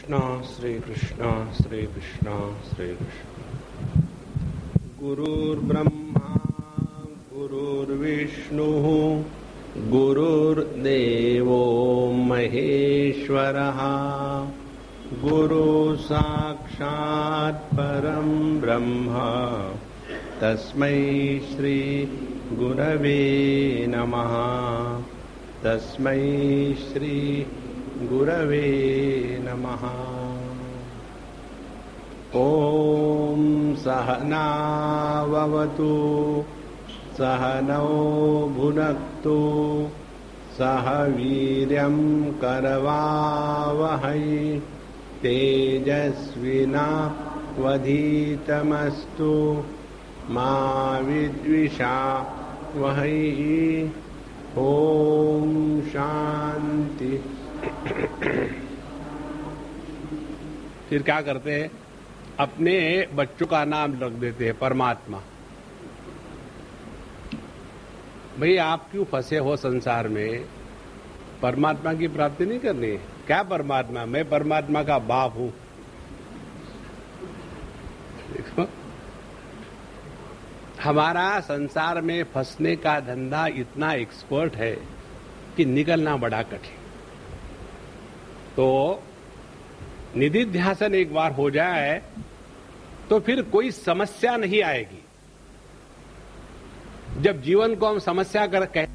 कृष्ण श्री कृष्ण श्री कृष्ण श्री कृष्ण। गुरुर्ब्रह्मा गुरुर्विष्णुः गुरुर्देवो महेश्वरः गुरु साक्षात् परं ब्रह्म तस्मै श्री गुरवे नमः। तस्मै श्री गुरवे नमः। ओम सहनाववतु सहनौ भुनक्तु सह वीर्यं करवावहै तेजस्विनावधीतमस्तु मा विद्विषावहै। ओम शांति। फिर क्या करते हैं, अपने बच्चों का नाम रख देते हैं परमात्मा। भाई आप क्यों फंसे हो संसार में? परमात्मा की प्राप्ति नहीं करनी है क्या? परमात्मा, मैं परमात्मा का बाप हूं। देखो, हमारा संसार में फंसने का धंधा इतना एक्सपर्ट है कि निकलना बड़ा कठिन। तो निधिध्यासन एक बार हो जाए तो फिर कोई समस्या नहीं आएगी। जब जीवन को हम समस्या कर कह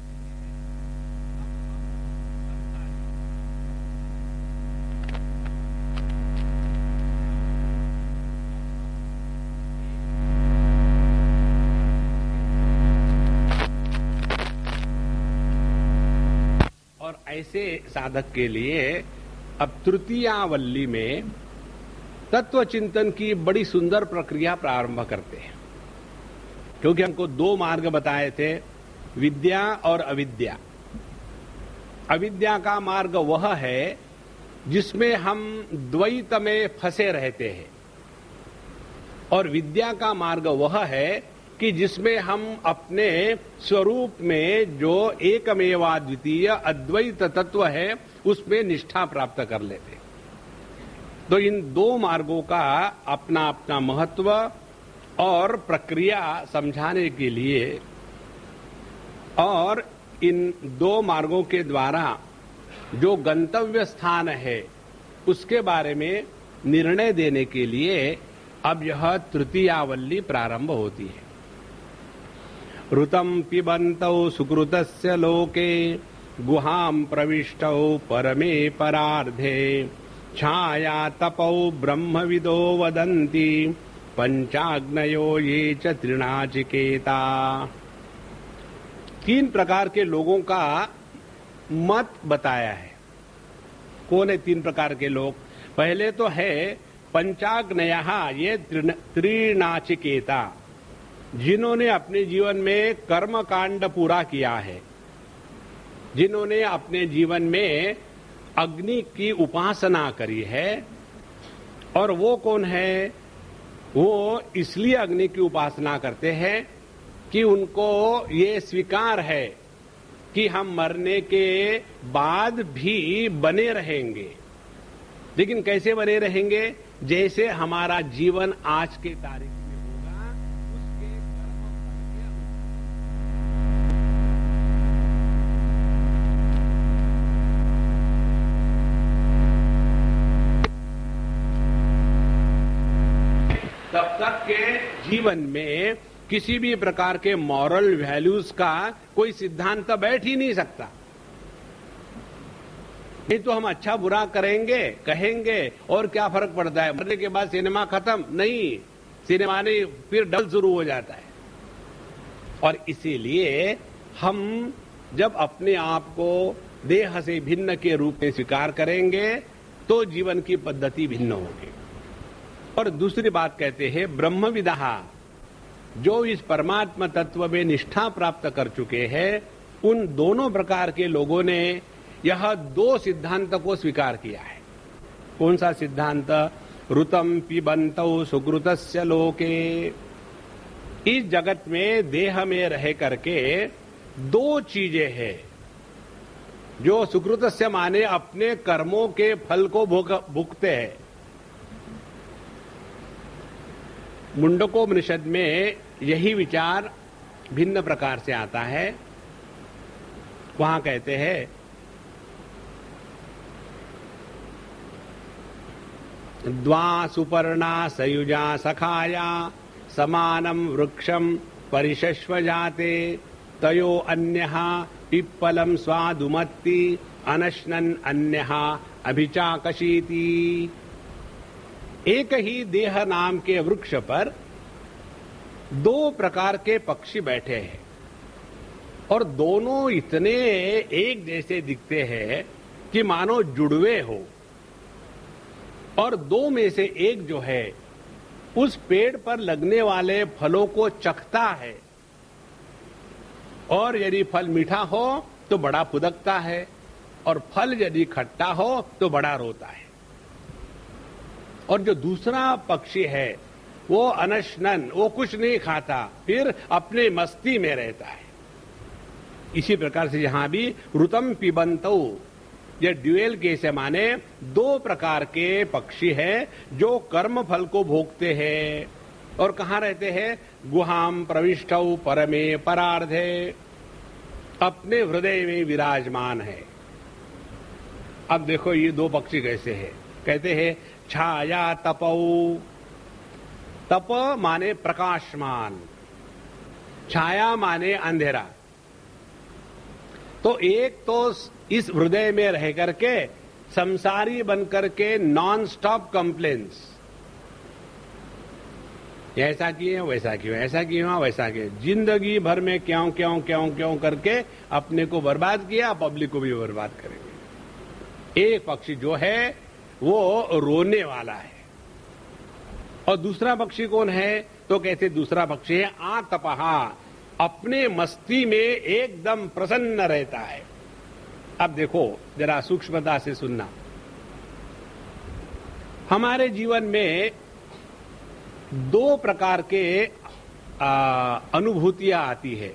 और ऐसे साधक के लिए अब तृतीयावल्ली में तत्व चिंतन की बड़ी सुंदर प्रक्रिया प्रारंभ करते हैं। क्योंकि हमको दो मार्ग बताए थे, विद्या और अविद्या। अविद्या का मार्ग वह है जिसमें हम द्वैत में फंसे रहते हैं, और विद्या का मार्ग वह है कि जिसमें हम अपने स्वरूप में जो एकमेवाद्वितीय अद्वैत तत्व है उसमें निष्ठा प्राप्त कर लेते। तो इन दो मार्गों का अपना अपना महत्व और प्रक्रिया समझाने के लिए और इन दो मार्गों के द्वारा जो गंतव्य स्थान है उसके बारे में निर्णय देने के लिए अब यह तृतीयावल्ली प्रारंभ होती है। ऋतं पिबन्तौ सुकृतस्य लोके गुहां प्रविष्टौ परमे परार्धे छाया तपौ ब्रह्मविदो वदन्ति पंचाग्नयो ये च तृणाचिकेता। तीन प्रकार के लोगों का मत बताया है। कौन है तीन प्रकार के लोग? पहले तो है पंचाग्नयः, ये तृणाचिकेता, जिन्होंने अपने जीवन में कर्म कांड पूरा किया है, जिन्होंने अपने जीवन में अग्नि की उपासना करी है। और वो कौन है? वो इसलिए अग्नि की उपासना करते हैं कि उनको ये स्वीकार है कि हम मरने के बाद भी बने रहेंगे। लेकिन कैसे बने रहेंगे? जैसे हमारा जीवन आज के तारीख में होगा उसके तब तक के जीवन में किसी भी प्रकार के मॉरल वैल्यूज का कोई सिद्धांत बैठ ही नहीं सकता। नहीं तो हम अच्छा बुरा करेंगे, कहेंगे, और क्या फर्क पड़ता है? मरने के बाद सिनेमा खत्म नहीं, सिनेमा नहीं, फिर डल शुरू हो जाता है। और इसीलिए हम जब अपने आप को देह से भिन्न के रूप में स्वीकार करेंगे तो जीवन की पद्धति भिन्न होगी। और दूसरी बात कहते हैं ब्रह्मविदः, जो इस परमात्मा तत्व में निष्ठा प्राप्त कर चुके हैं, उन दोनों प्रकार के लोगों ने यह दो सिद्धांत को स्वीकार किया है। कौन सा सिद्धांत? ऋतं पिबन्तौ सुकृतस्य लोके। इस जगत में देह में रह करके दो चीजें हैं जो सुकृतस्य माने अपने कर्मों के फल को भुगते हैं। मुंडकोपनिषद में यही विचार भिन्न प्रकार से आता है। वहां कहते हैं द्वा सुपर्णा सयुजा सखाया समानम वृक्षम परिशश्व जाते तयो अन्यः पिप्पलम स्वादुमत्ति अनश्नन अन्यः अभिचाकशीति। एक ही देह नाम के वृक्ष पर दो प्रकार के पक्षी बैठे हैं और दोनों इतने एक जैसे दिखते हैं कि मानो जुड़वे हो, और दो में से एक जो है उस पेड़ पर लगने वाले फलों को चखता है, और यदि फल मीठा हो तो बड़ा फुदकता है, और फल यदि खट्टा हो तो बड़ा रोता है। और जो दूसरा पक्षी है वो अनशनन, वो कुछ नहीं खाता, फिर अपने मस्ती में रहता है। इसी प्रकार से यहां भी ऋतम पिबंतो, ये ड्यूएल केस है, माने दो प्रकार के पक्षी हैं जो कर्म फल को भोगते हैं और कहां रहते हैं? गुहाम प्रविष्टौ परमे परार्धे, अपने हृदय में विराजमान है। अब देखो ये दो पक्षी कैसे हैं। कहते हैं छाया तपौ, तप माने प्रकाशमान, छाया माने अंधेरा। तो एक तो इस हृदय में रह करके संसारी बन करके नॉन स्टॉप कंप्लेंट्स, ऐसा किए वैसा क्यों, ऐसा क्यों वैसा क्यों, जिंदगी भर में क्यों क्यों क्यों क्यों करके अपने को बर्बाद किया, पब्लिक को भी बर्बाद करेंगे। एक पक्षी जो है वो रोने वाला है, और दूसरा पक्षी कौन है? तो कहते दूसरा पक्षी है आतपहा, अपने मस्ती में एकदम प्रसन्न रहता है। अब देखो जरा सूक्ष्मता से सुनना। हमारे जीवन में दो प्रकार के अनुभूतियां आती है।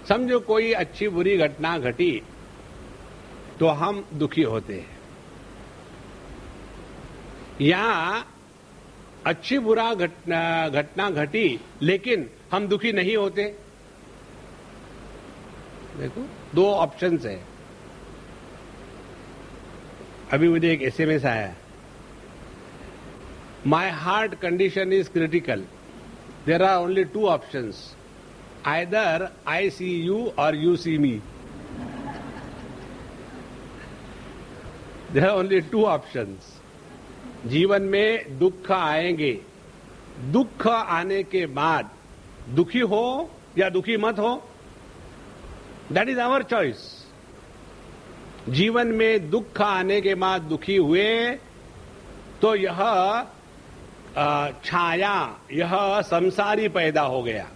समझो कोई अच्छी बुरी घटना घटी तो हम दुखी होते हैं, या अच्छी बुरा घटना घटी लेकिन हम दुखी नहीं होते। देखो दो ऑप्शंस है। अभी मुझे एक एसएमएस आया, my heart condition is critical, there are only two options, either I see you or you see me. There are only two options. जीवन में दुख आएंगे, दुख आने के बाद दुखी हो या दुखी मत हो, दैट इज आवर चॉइस। जीवन में दुख आने के बाद दुखी हुए तो यह छाया, यह संसारी पैदा हो गया।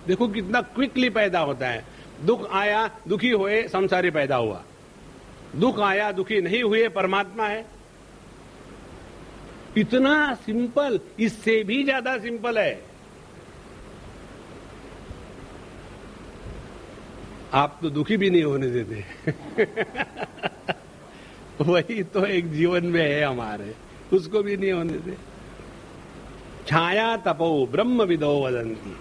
देखो कितना क्विकली पैदा होता है। दुख आया, दुखी हुए, संसारी पैदा हुआ। दुख आया, दुखी नहीं हुए, परमात्मा है। इतना सिंपल, इससे भी ज्यादा सिंपल है। आप तो दुखी भी नहीं होने देते। वही तो एक जीवन में है हमारे, उसको भी नहीं होने देते। छाया तपो ब्रह्म विदो वदंती।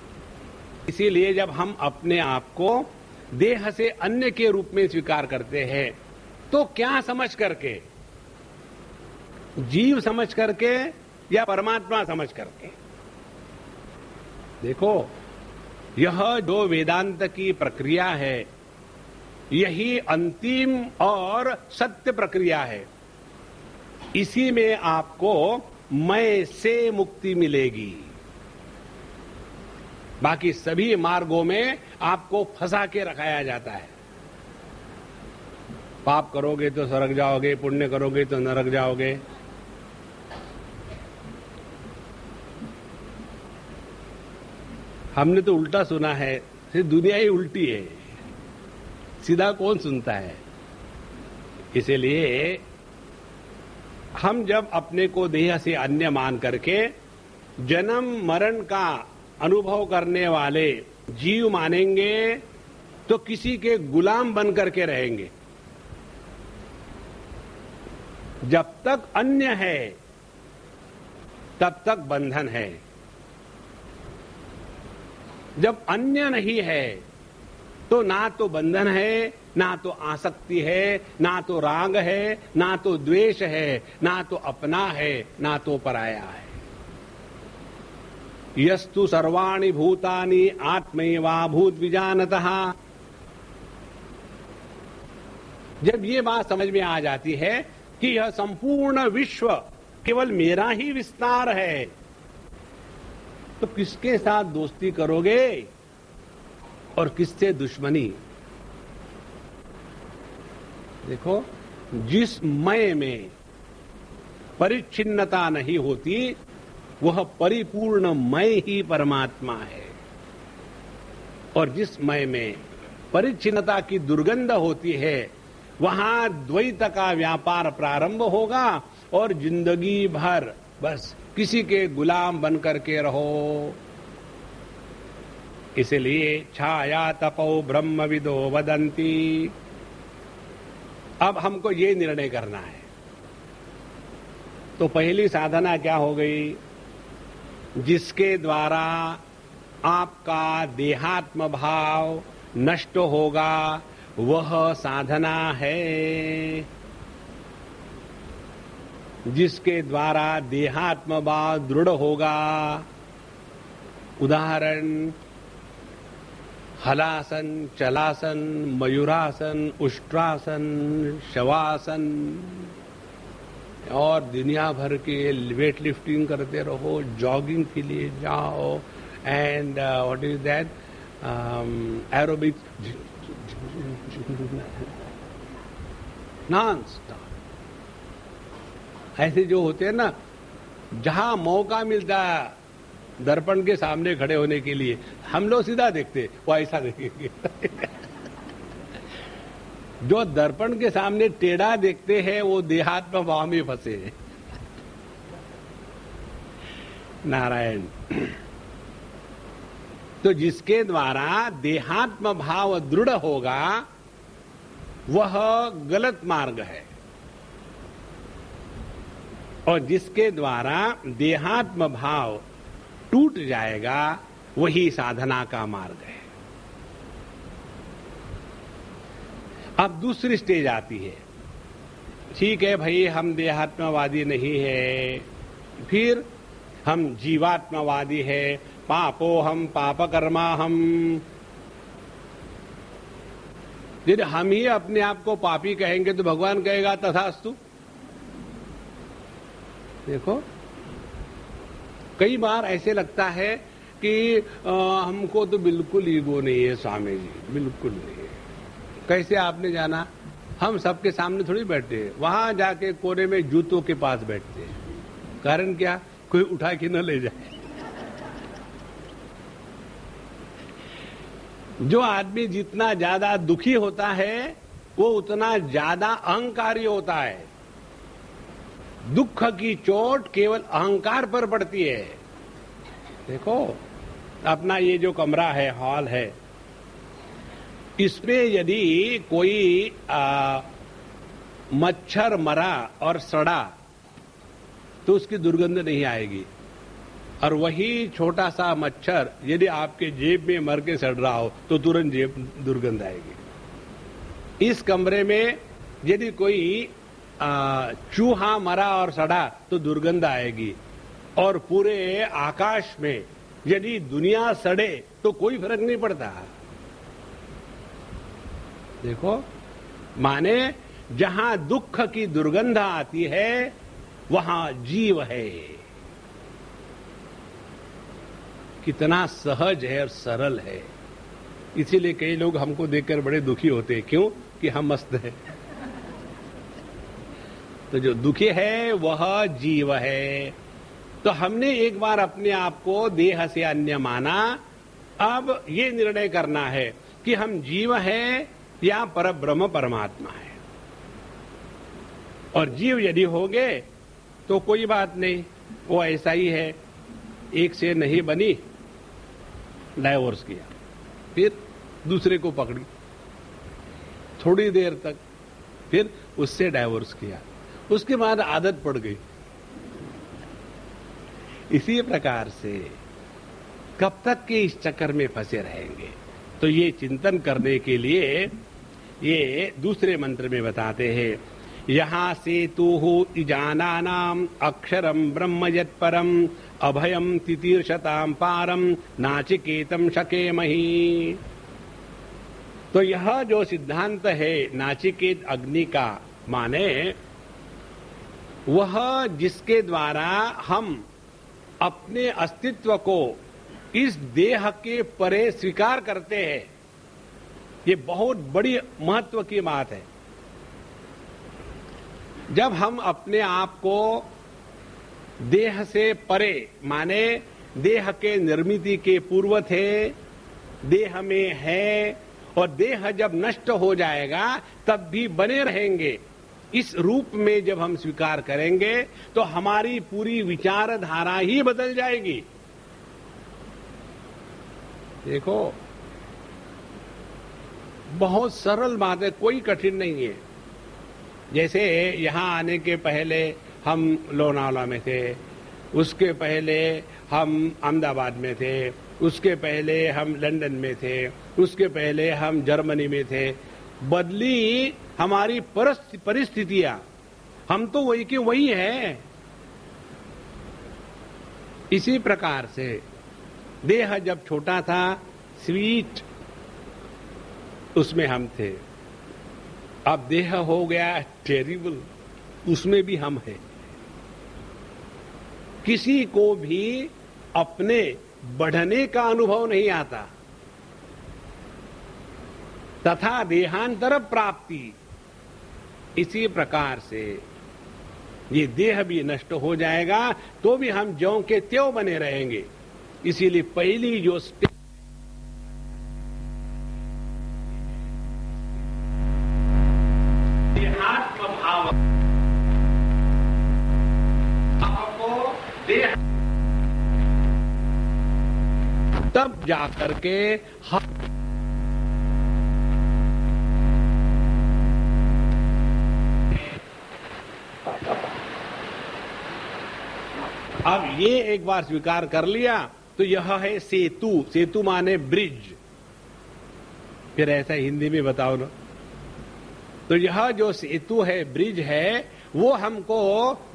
इसीलिए जब हम अपने आप को देह से अन्य के रूप में स्वीकार करते हैं तो क्या समझ करके? जीव समझ करके या परमात्मा समझ करके? देखो यह जो वेदांत की प्रक्रिया है यही अंतिम और सत्य प्रक्रिया है। इसी में आपको मैं से मुक्ति मिलेगी। बाकी सभी मार्गों में आपको फंसा के रखाया जाता है। पाप करोगे तो स्वर्ग जाओगे, पुण्य करोगे तो नरक जाओगे। हमने तो उल्टा सुना है, दुनिया ही उल्टी है, सीधा कौन सुनता है? इसलिए हम जब अपने को देह से अन्य मान करके जन्म मरण का अनुभव करने वाले जीव मानेंगे तो किसी के गुलाम बन करके रहेंगे। जब तक अन्य है तब तक बंधन है। जब अन्य नहीं है तो ना तो बंधन है, ना तो आसक्ति है, ना तो राग है, ना तो द्वेष है, ना तो अपना है, ना तो पराया है। यस्तु सर्वाणि भूतानि आत्मैवाभूत विजानतः। जब ये बात समझ में आ जाती है कि यह संपूर्ण विश्व केवल मेरा ही विस्तार है, तो किसके साथ दोस्ती करोगे और किससे दुश्मनी? देखो, जिस मय में परिच्छिन्नता नहीं होती वह परिपूर्ण मय ही परमात्मा है, और जिस मय में परिच्छिन्नता की दुर्गंध होती है वहां द्वैत का व्यापार प्रारंभ होगा और जिंदगी भर बस किसी के गुलाम बनकर के रहो। इसलिए छाया तपो ब्रह्मविदो वदन्ति। अब हमको ये निर्णय करना है। तो पहली साधना क्या हो गई? जिसके द्वारा आपका देहात्म भाव नष्ट होगा वह साधना है। जिसके द्वारा देहात्म भाव दृढ़ होगा, उदाहरण हलासन, चलासन, मयूरासन, उष्ट्रासन, शवासन और दुनिया भर के वेट लिफ्टिंग करते रहो, जॉगिंग के लिए जाओ, and what is that, aerobics non stop. ऐसे जो होते हैं ना, जहां मौका मिलता है दर्पण के सामने खड़े होने के लिए, हम लोग सीधा देखते, वो ऐसा देखेंगे। जो दर्पण के सामने टेढ़ा देखते हैं वो देहात्म भाव में फंसे हैं। नारायण। तो जिसके द्वारा देहात्म भाव दृढ़ होगा वह गलत मार्ग है, और जिसके द्वारा देहात्म भाव टूट जाएगा वही साधना का मार्ग है। अब दूसरी स्टेज आती है। ठीक है भाई, हम देहात्मवादी नहीं है, फिर हम जीवात्मवादी है। पापो हम पाप कर्मा हम। यदि हम ही अपने आप को पापी कहेंगे तो भगवान कहेगा तथास्तु। देखो, कई बार ऐसे लगता है कि हमको तो बिल्कुल ईगो नहीं है स्वामी जी, बिल्कुल नहीं है। कैसे आपने जाना? हम सबके सामने थोड़ी बैठते हैं, वहां जाके कोने में जूतों के पास बैठते हैं। कारण क्या? कोई उठा के न ले जाए। जो आदमी जितना ज्यादा दुखी होता है वो उतना ज्यादा अहंकारी होता है। दुख की चोट केवल अहंकार पर पड़ती है। देखो, अपना ये जो कमरा है, हॉल है, इसमें यदि कोई मच्छर मरा और सड़ा तो उसकी दुर्गंध नहीं आएगी, और वही छोटा सा मच्छर यदि आपके जेब में मर के सड़ रहा हो तो तुरंत जेब दुर्गंध आएगी। इस कमरे में यदि कोई चूहा मरा और सड़ा तो दुर्गंध आएगी, और पूरे आकाश में यदि दुनिया सड़े तो कोई फर्क नहीं पड़ता। देखो, माने जहां दुख की दुर्गंध आती है वहां जीव है। कितना सहज है और सरल है। इसीलिए कई लोग हमको देखकर बड़े दुखी होते हैं। क्यों? कि हम मस्त हैं। तो जो दुखी है वह जीव है। तो हमने एक बार अपने आप को देह से अन्य माना। अब ये निर्णय करना है कि हम जीव हैं या परब्रह्म परमात्मा है। और जीव यदि होंगे तो कोई बात नहीं, वो ऐसा ही है। एक से नहीं बनी, डाइवोर्स किया, फिर दूसरे को पकड़ी थोड़ी देर तक, फिर उससे डाइवोर्स किया, उसके बाद आदत पड़ गई। इसी प्रकार से कब तक के इस चक्कर में फंसे रहेंगे? तो ये चिंतन करने के लिए ये दूसरे मंत्र में बताते हैं, यहाँ सेतुः इजानानाम अक्षरम ब्रह्म यत्परम अभयम तितीर्षताम पारम नाचिकेतम शकेमहि। तो यह जो सिद्धांत है नाचिकेत अग्नि का, माने वह जिसके द्वारा हम अपने अस्तित्व को इस देह के परे स्वीकार करते हैं, ये बहुत बड़ी महत्व की बात है। जब हम अपने आप को देह से परे, माने देह के निर्मिति के पूर्व थे, देह में है, और देह जब नष्ट हो जाएगा तब भी बने रहेंगे, इस रूप में जब हम स्वीकार करेंगे तो हमारी पूरी विचारधारा ही बदल जाएगी। देखो, बहुत सरल बात है, कोई कठिन नहीं है। जैसे यहां आने के पहले हम लोनावला में थे, उसके पहले हम अहमदाबाद में थे, उसके पहले हम लंदन में थे, उसके पहले हम जर्मनी में थे। बदली हमारी परिस्थितियां, हम तो वही के वही हैं। इसी प्रकार से देह जब छोटा था, स्वीट, उसमें हम थे। अब देह हो गया टेरिबल, उसमें भी हम हैं। किसी को भी अपने बढ़ने का अनुभव नहीं आता, तथा देहांतर प्राप्ति। इसी प्रकार से ये देह भी नष्ट हो जाएगा तो भी हम ज्यों के त्यों बने रहेंगे। इसीलिए पहली जो स्टेप देहात्म भाव, आपको देह, तब जाकर के हम अब ये एक बार स्वीकार कर लिया तो यह है सेतु। सेतु माने ब्रिज। फिर ऐसा हिंदी में बताओ ना। तो यह जो सेतु है, ब्रिज है, वो हमको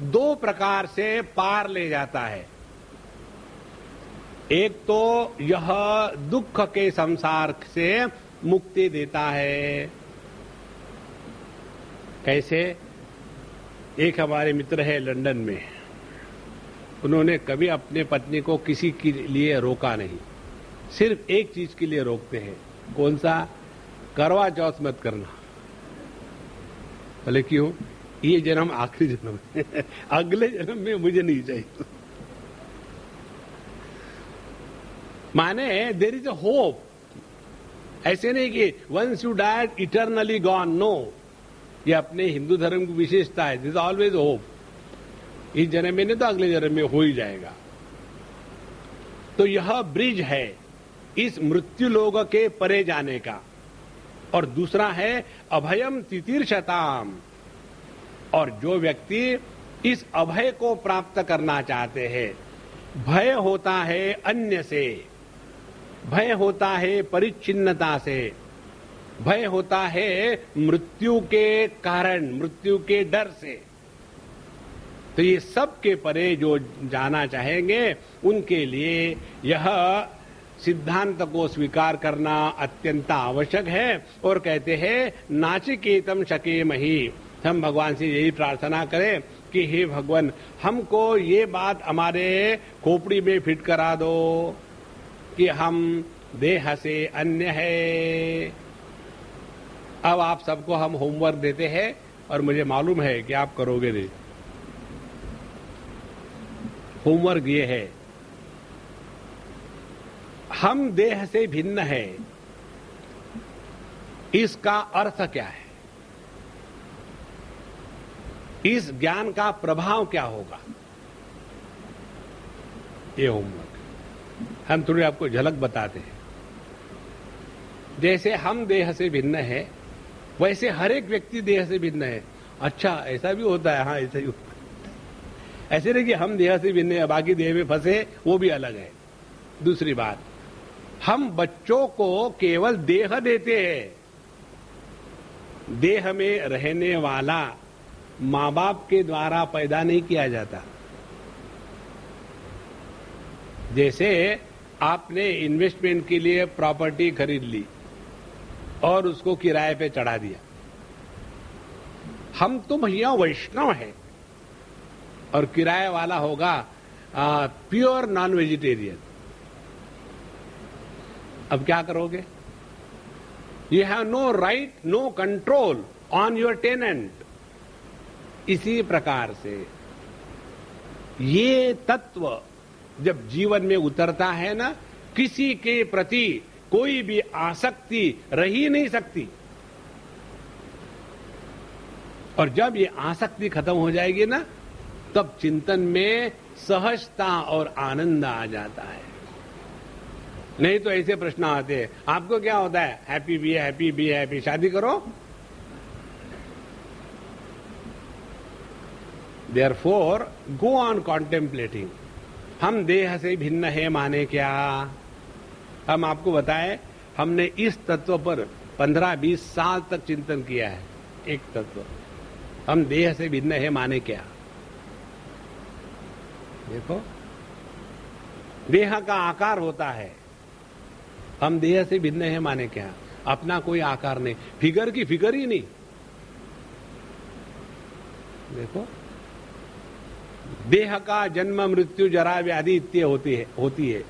दो प्रकार से पार ले जाता है। एक तो यह दुख के संसार से मुक्ति देता है। कैसे? एक हमारे मित्र है लंदन में, उन्होंने कभी अपने पत्नी को किसी के लिए रोका नहीं, सिर्फ एक चीज के लिए रोकते हैं। कौन सा? करवा चौथ मत करना। बोले क्यों? ये जन्म आखिरी जन्म है, अगले जन्म में मुझे नहीं चाहिए। माने देयर इज अ होप। ऐसे नहीं कि once you died eternally gone, no. ये अपने हिंदू धर्म की विशेषता है, दिस इज ऑलवेज होप। इस जन्म में नहीं तो अगले जन्म में हो ही जाएगा। तो यह ब्रिज है इस मृत्यु लोक के परे जाने का। और दूसरा है अभयम तितीर्षताम। और जो व्यक्ति इस अभय को प्राप्त करना चाहते हैं, भय होता है अन्य से, भय होता है परिच्छिन्नता से, भय होता है मृत्यु के कारण, मृत्यु के डर से। तो ये सब के परे जो जाना चाहेंगे उनके लिए यह सिद्धांत को स्वीकार करना अत्यंत आवश्यक है। और कहते हैं नाचिकेतम शकेमहि। हम भगवान से यही प्रार्थना करें कि हे भगवान, हमको ये बात हमारे खोपड़ी में फिट करा दो कि हम देह से अन्य है। अब आप सबको हम होमवर्क देते हैं और मुझे मालूम है कि आप करोगे नहीं। होमवर्क ये है, हम देह से भिन्न है, इसका अर्थ क्या है? इस ज्ञान का प्रभाव क्या होगा? ये होमवर्क हम थोड़ी आपको झलक बताते हैं। जैसे हम देह से भिन्न है, वैसे हर एक व्यक्ति देह से भिन्न है। अच्छा, ऐसा भी होता है? हाँ, ऐसा ही होता है। ऐसे नहीं कि हम देह से भिन्न है, बाकी देह में फंसे, वो भी अलग है। दूसरी बात, हम बच्चों को केवल देह देते हैं, देह में रहने वाला मां बाप के द्वारा पैदा नहीं किया जाता। जैसे आपने इन्वेस्टमेंट के लिए प्रॉपर्टी खरीद ली और उसको किराए पे चढ़ा दिया। हम तो भैया वैष्णव हैं और किराए वाला होगा प्योर नॉन वेजिटेरियन। अब क्या करोगे? You have no right, no control on your tenant. इसी प्रकार से ये तत्व जब जीवन में उतरता है ना, किसी के प्रति कोई भी आसक्ति रह ही नहीं सकती। और जब ये आसक्ति खत्म हो जाएगी ना, तब चिंतन में सहजता और आनंद आ जाता है। नहीं तो ऐसे प्रश्न आते हैं, आपको क्या होता है? Happy be happy, be happy, शादी करो। Therefore, go on contemplating. हम देह से भिन्न है माने क्या? हम आपको बताएं, हमने इस तत्व पर 15-20 साल तक चिंतन किया है। एक तत्व, हम देह से भिन्न है माने क्या? देखो, देह का आकार होता है, हम देह से भिन्न है माने क्या? अपना कोई आकार नहीं, फिगर की फिगर ही नहीं। देखो, देह का जन्म मृत्यु जरा व्याधि इत्यादि होती है,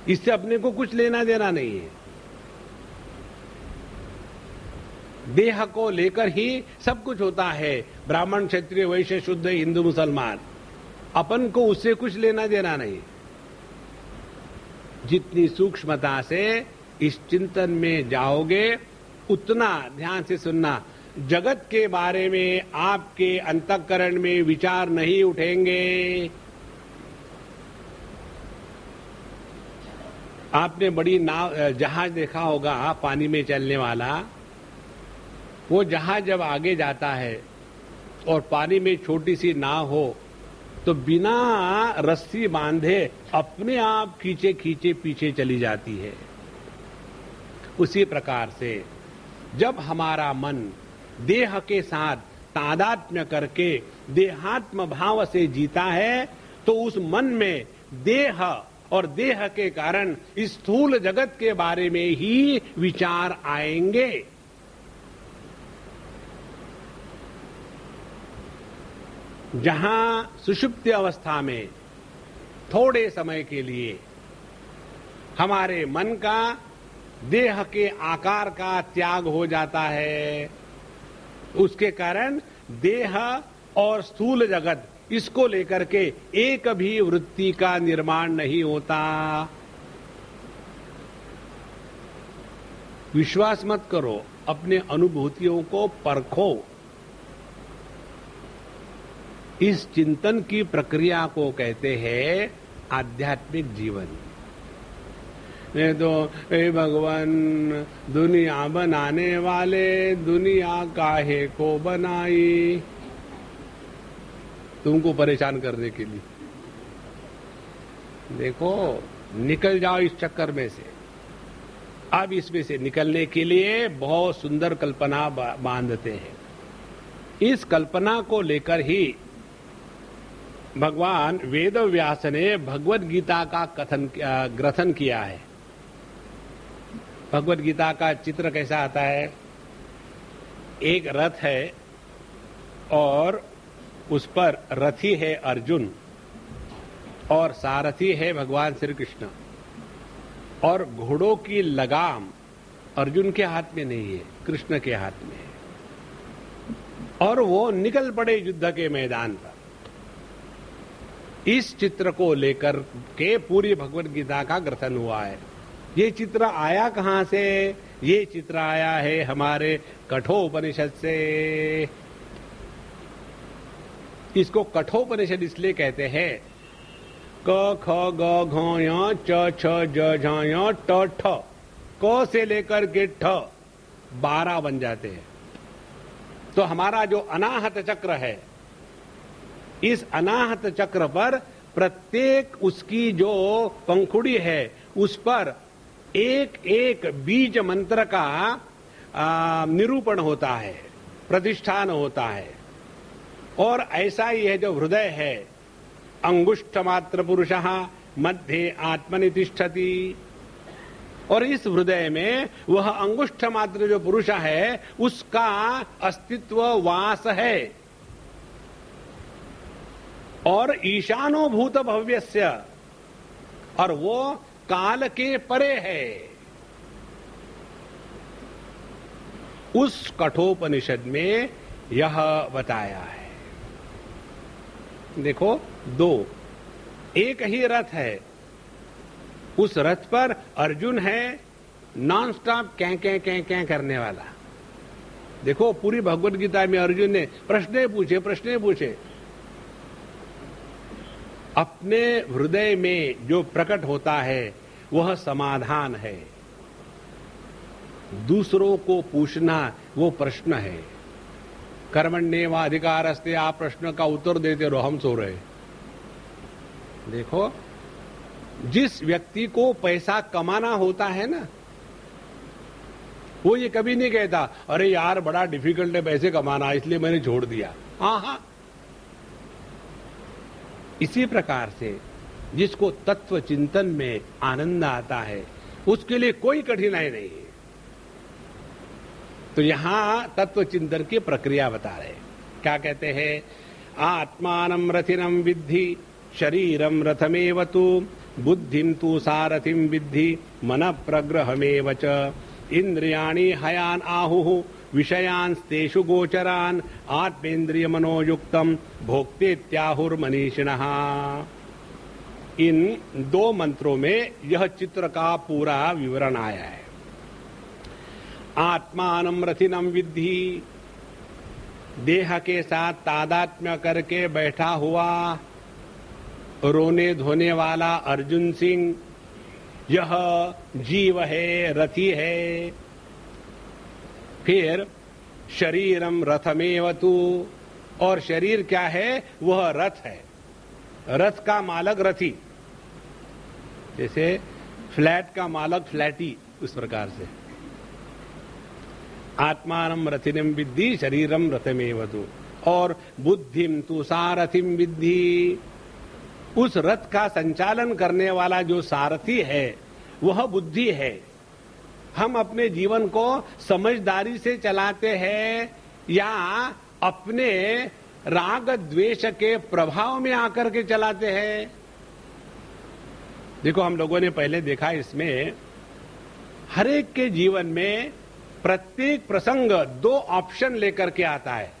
इससे अपने को कुछ लेना देना नहीं है। देह को लेकर ही सब कुछ होता है, ब्राह्मण क्षत्रिय वैश्य शुद्ध हिंदू मुसलमान, अपन को उससे कुछ लेना देना नहीं। जितनी सूक्ष्मता से इस चिंतन में जाओगे, उतना ध्यान से सुनना, जगत के बारे में आपके अंतःकरण में विचार नहीं उठेंगे। आपने बड़ी नाव जहाज देखा होगा, पानी में चलने वाला। वो जहाज जब आगे जाता है और पानी में छोटी सी नाव हो तो बिना रस्सी बांधे अपने आप खींचे खींचे पीछे चली जाती है। उसी प्रकार से जब हमारा मन देह के साथ तादात्म्य करके देहात्म भाव से जीता है, तो उस मन में देह और देह के कारण स्थूल जगत के बारे में ही विचार आएंगे। जहां सुषुप्ति अवस्था में थोड़े समय के लिए हमारे मन का देह के आकार का त्याग हो जाता है, उसके कारण देह और स्थूल जगत, इसको लेकर के एक भी वृत्ति का निर्माण नहीं होता। विश्वास मत करो, अपने अनुभूतियों को परखो। इस चिंतन की प्रक्रिया को कहते हैं आध्यात्मिक जीवन। नहीं तो हे भगवान, दुनिया बनाने वाले दुनिया काहे को बनाई, तुमको परेशान करने के लिए। देखो, निकल जाओ इस चक्कर में से। अब इसमें से निकलने के लिए बहुत सुंदर कल्पना बांधते हैं। इस कल्पना को लेकर ही भगवान वेद व्यास ने भगवत गीता का ग्रथन किया है। भगवत गीता का चित्र कैसा आता है? एक रथ है और उस पर रथी है अर्जुन और सारथी है भगवान श्री कृष्ण, और घोड़ों की लगाम अर्जुन के हाथ में नहीं है, कृष्ण के हाथ में है, और वो निकल पड़े युद्ध के मैदान पर। इस चित्र को लेकर के पूरी भगवत गीता का ग्रथन हुआ है। ये चित्र आया कहां से? ये चित्र आया है हमारे कठोपनिषद से। इसको कठोपनिषद इसलिए कहते हैं, क ख ग घ य च छ ज झ य ट ठ, क से लेकर के ठ 12 बन जाते हैं। तो हमारा जो अनाहत चक्र है, इस अनाहत चक्र पर प्रत्येक उसकी जो पंखुड़ी है, उस पर एक एक बीज मंत्र का निरूपण होता है, प्रतिष्ठान होता है। और ऐसा ही है जो हृदय है, अंगुष्ठ मात्र पुरुषः मध्ये आत्मनि तिष्ठति। और इस हृदय में वह अंगुष्ठ मात्र जो पुरुष है उसका अस्तित्व वास है। और ईशानो भूत भव्यस्य, और वो काल के परे है। उस कठोपनिषद में यह बताया है। देखो, दो, एक ही रथ है, उस रथ पर अर्जुन है, नॉन स्टॉप कै कै कै कै करने वाला। देखो, पूरी भगवत गीता में अर्जुन ने प्रश्न पूछे। अपने हृदय में जो प्रकट होता है वह समाधान है, दूसरों को पूछना वो प्रश्न है। कर्मण्येवाधिकारस्ते, आप प्रश्न का उत्तर देते रहो, हम सो रहे। देखो, जिस व्यक्ति को पैसा कमाना होता है ना, वो ये कभी नहीं कहता अरे यार बड़ा डिफिकल्ट है पैसे कमाना, इसलिए मैंने छोड़ दिया। हाँ, इसी प्रकार से जिसको तत्व चिंतन में आनंद आता है उसके लिए कोई कठिनाई नहीं है। तो यहां तत्व चिंतन की प्रक्रिया बता रहे। क्या कहते हैं? आत्मानं रथिनं विद्धि शरीरं रथमेव तु बुद्धिं तु सारथिं विद्धि मन प्रग्रहमेव च इंद्रियाणि हयान आहुः विषयांस्तेषु गोचरान आत्मेन्द्रिय मनोयुक्तम भोक्तेत्याहुर्मनीषिणः। इन दो मंत्रों में यह चित्र का पूरा विवरण आया है। आत्मानं रथिनं विद्धि, देह के साथ तादात्म्य करके बैठा हुआ रोने धोने वाला अर्जुन सिंह, यह जीव है, रथी है। फिर शरीरम रथमेव तु, और शरीर क्या है? वह रथ है, रथ का मालक रथी। जैसे फ्लैट का मालक फ्लैटी, उस प्रकार से आत्मानं रथिनं विद्धि शरीरम रथमेव तु, और बुद्धिम तु सारथिम विद्धि। उस रथ का संचालन करने वाला जो सारथी है वह बुद्धि है। हम अपने जीवन को समझदारी से चलाते हैं या अपने राग द्वेष के प्रभाव में आकर के चलाते हैं? देखो, हम लोगों ने पहले देखा, इसमें हर एक के जीवन में प्रत्येक प्रसंग दो ऑप्शन लेकर के आता है।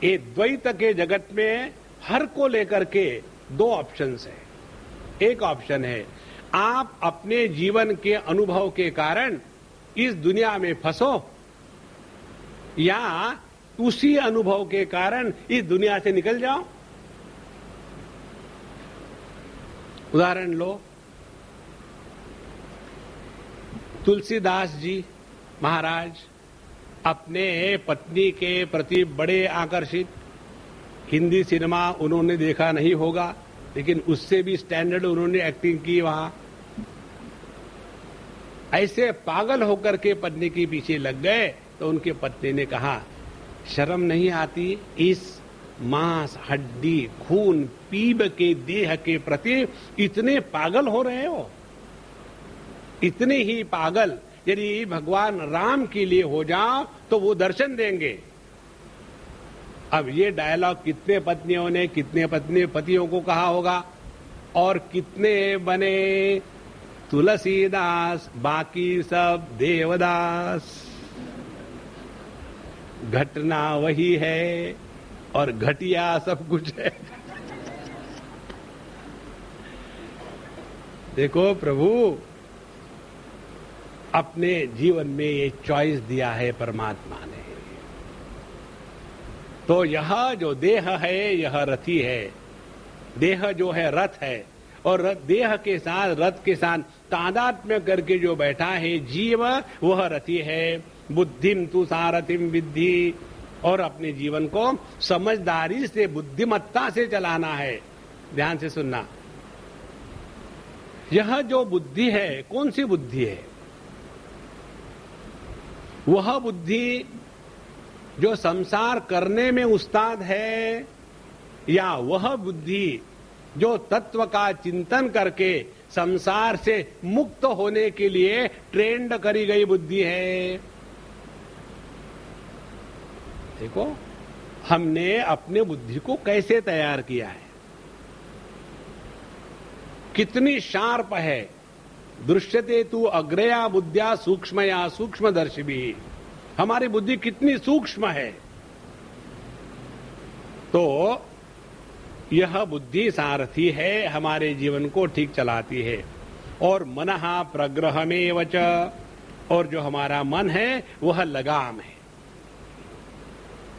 ये द्वैत के जगत में हर को लेकर के दो ऑप्शंस है। एक ऑप्शन है आप अपने जीवन के अनुभव के कारण इस दुनिया में फंसो, या उसी अनुभव के कारण इस दुनिया से निकल जाओ। उदाहरण लो, तुलसीदास जी महाराज अपने पत्नी के प्रति बड़े आकर्षित। हिंदी सिनेमा उन्होंने देखा नहीं होगा, लेकिन उससे भी स्टैंडर्ड उन्होंने एक्टिंग की वहां। ऐसे पागल होकर के पत्नी के पीछे लग गए तो उनके पत्नी ने कहा, शर्म नहीं आती इस मांस हड्डी खून पीब के देह के प्रति इतने पागल हो रहे हो? इतने ही पागल यदि भगवान राम के लिए हो जाओ तो वो दर्शन देंगे। अब ये डायलॉग कितने पत्नियों ने कितने पतियों को कहा होगा, और कितने बने तुलसीदास, बाकी सब देवदास। घटना वही है और घटिया सब कुछ है। देखो, प्रभु अपने जीवन में ये चॉइस दिया है परमात्मा ने। तो यह जो देह है यह रथी है। देह जो है रथ है, और देह के साथ रथ के साथ तादात्म्य करके जो बैठा है जीव, वह रथी है। बुद्धिम तु सारथिम विद्धि, और अपने जीवन को समझदारी से बुद्धिमत्ता से चलाना है। ध्यान से सुनना, यह जो बुद्धि है, कौन सी बुद्धि है? वह बुद्धि जो संसार करने में उस्ताद है, या वह बुद्धि जो तत्व का चिंतन करके संसार से मुक्त होने के लिए ट्रेंड करी गई बुद्धि है? देखो, हमने अपने बुद्धि को कैसे तैयार किया है, कितनी शार्प है। दृश्यते तु अग्रया बुद्धिया सूक्ष्मया सूक्ष्मदर्शिभी। हमारी बुद्धि कितनी सूक्ष्म है। तो यह बुद्धि सारथी है, हमारे जीवन को ठीक चलाती है। और मनः प्रग्रहमेव च, और जो हमारा मन है वह लगाम है,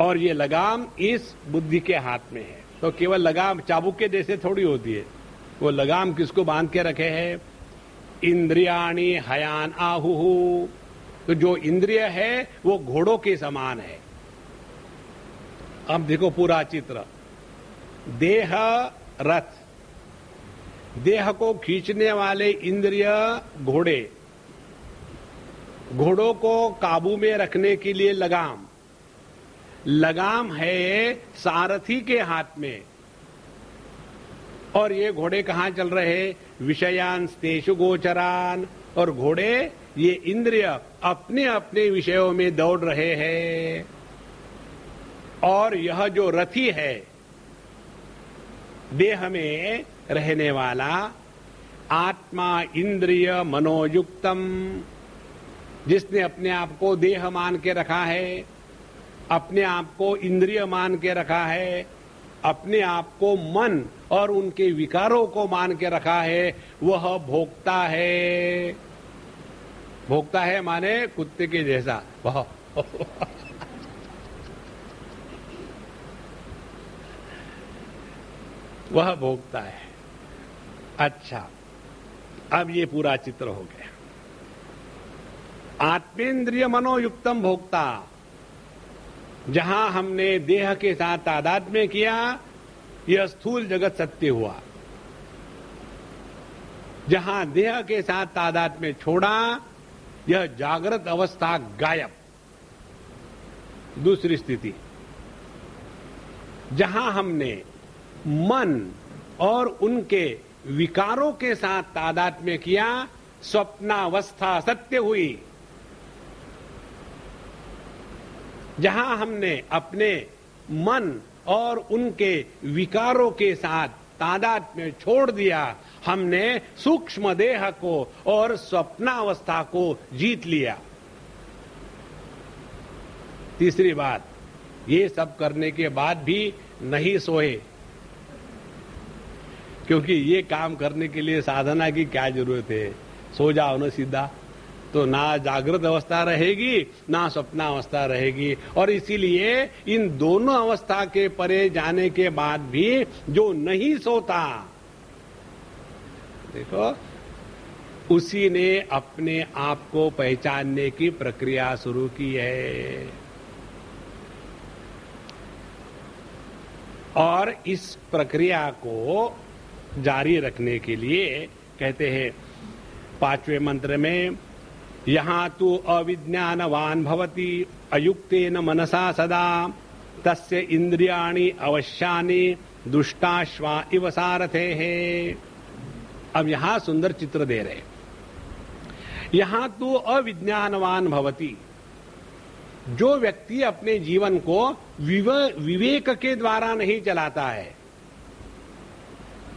और ये लगाम इस बुद्धि के हाथ में है। तो केवल लगाम चाबुक के जैसे थोड़ी होती है। वो लगाम किसको बांध के रखे हैं? इंद्रियाणि हयान आहुहु। तो जो इंद्रिय है वो घोड़ों के समान है। अब देखो पूरा चित्र। देह रथ, देह को खींचने वाले इंद्रिय घोड़े, घोड़ों को काबू में रखने के लिए लगाम, लगाम है सारथी के हाथ में। और ये घोड़े कहां चल रहे? विषयांस्तेषु गोचरान। और घोड़े, ये इंद्रिय अपने अपने विषयों में दौड़ रहे हैं। और यह जो रथी है, देह में रहने वाला, आत्मा इंद्रिय मनोयुक्तम, जिसने अपने आप को देह मान के रखा है, अपने आप को इंद्रिय मान के रखा है, अपने आप को मन और उनके विकारों को मान के रखा है, वह भोक्ता है। भोक्ता है माने कुत्ते के जैसा। वह भोक्ता है। अच्छा, अब ये पूरा चित्र हो गया। आत्मेंद्रिय मनोयुक्तम भोक्ता, जहां हमने देह के साथ तादात्म्य किया, यह स्थूल जगत सत्य हुआ। जहां देह के साथ तादात्म्य छोड़ा, यह जागृत अवस्था गायब। दूसरी स्थिति, जहां हमने मन और उनके विकारों के साथ तादात्म्य किया, स्वप्नावस्था सत्य हुई। जहां हमने अपने मन और उनके विकारों के साथ तादात्म्य छोड़ दिया, हमने सूक्ष्म देह को और स्वप्नावस्था को जीत लिया। तीसरी बात, ये सब करने के बाद भी नहीं सोए, क्योंकि ये काम करने के लिए साधना की क्या जरूरत है? सो जाओ ना सीधा, तो ना जागृत अवस्था रहेगी ना स्वप्नावस्था रहेगी। और इसीलिए इन दोनों अवस्था के परे जाने के बाद भी जो नहीं सोता, देखो, उसी ने अपने आप को पहचानने की प्रक्रिया शुरू की है। और इस प्रक्रिया को जारी रखने के लिए कहते हैं 5वें मंत्र में, यहां तु अविज्ञानवान भवति अयुक्तेन मनसा सदा तस्य इंद्रियाणि अवश्यानि दुष्टाश्वा इव सारथे है। अब यहां सुंदर चित्र दे रहे। यहां तु अविज्ञानवान भवति, जो व्यक्ति अपने जीवन को विवेक के द्वारा नहीं चलाता है।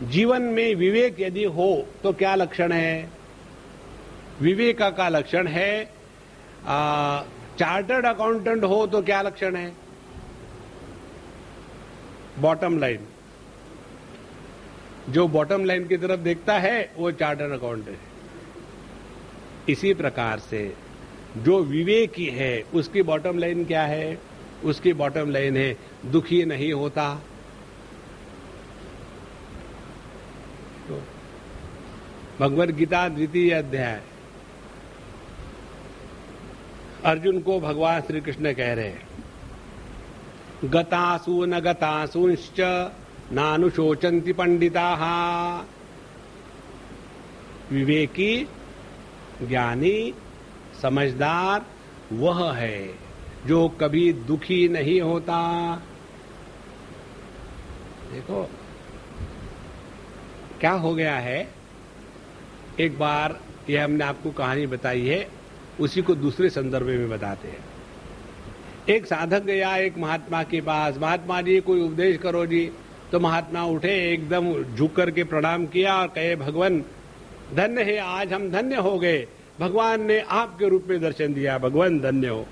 जीवन में विवेक यदि हो तो क्या लक्षण है? विवेक का लक्षण है, चार्टर्ड अकाउंटेंट हो तो क्या लक्षण है? Bottom line. जो बॉटम लाइन की तरफ देखता है वो चार्टर्ड अकाउंटेंट है। इसी प्रकार से जो विवेकी है उसकी बॉटम लाइन क्या है? उसकी बॉटम लाइन है दुखी नहीं होता। तो भगवद गीता 2य अध्याय, अर्जुन को भगवान श्री कृष्ण कह रहे हैं, गतासु न गतासुश्च नानुशोचन्ति पंडिताः। विवेकी, ज्ञानी, समझदार वह है जो कभी दुखी नहीं होता। देखो क्या हो गया है, एक बार यह हमने आपको कहानी बताई है, उसी को दूसरे संदर्भ में बताते हैं। एक साधक गया एक महात्मा के पास, महात्मा जी कोई उपदेश करो जी। तो महात्मा उठे, एकदम झुक करके प्रणाम किया और कहे, भगवान धन्य है, आज हम धन्य हो गए, भगवान ने आपके रूप में दर्शन दिया, भगवान धन्य हो।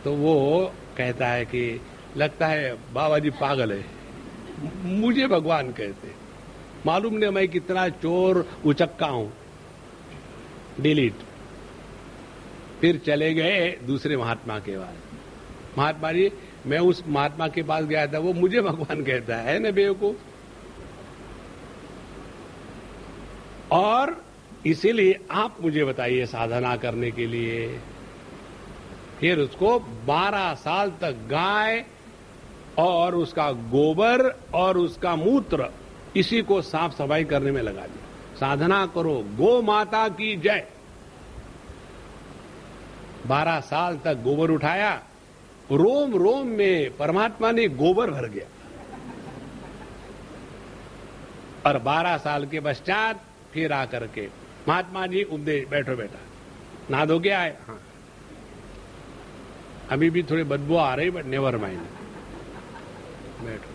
तो वो कहता है कि लगता है बाबा जी पागल है, मुझे भगवान कहते, मालूम नहीं मैं कितना चोर उचक्का हूं। डिलीट। फिर चले गए दूसरे महात्मा के पास। महात्मा जी, मैं उस महात्मा के पास गया था, वो मुझे भगवान कहता है ना बेवकूफ। और इसीलिए आप मुझे बताइए साधना करने के लिए। फिर उसको 12 साल तक गाय और उसका गोबर और उसका मूत्र, इसी को साफ सफाई करने में लगा दिया। साधना करो, गो माता की जय। 12 साल तक गोबर उठाया, रोम रोम में परमात्मा ने गोबर भर गया। और 12 साल के पश्चात फिर आकर के महात्मा जी उपदेश, बैठो बेटा, नहा धो के आए? हाँ। अभी भी थोड़ी बदबू आ रही, बट नेवर माइंड, बैठो।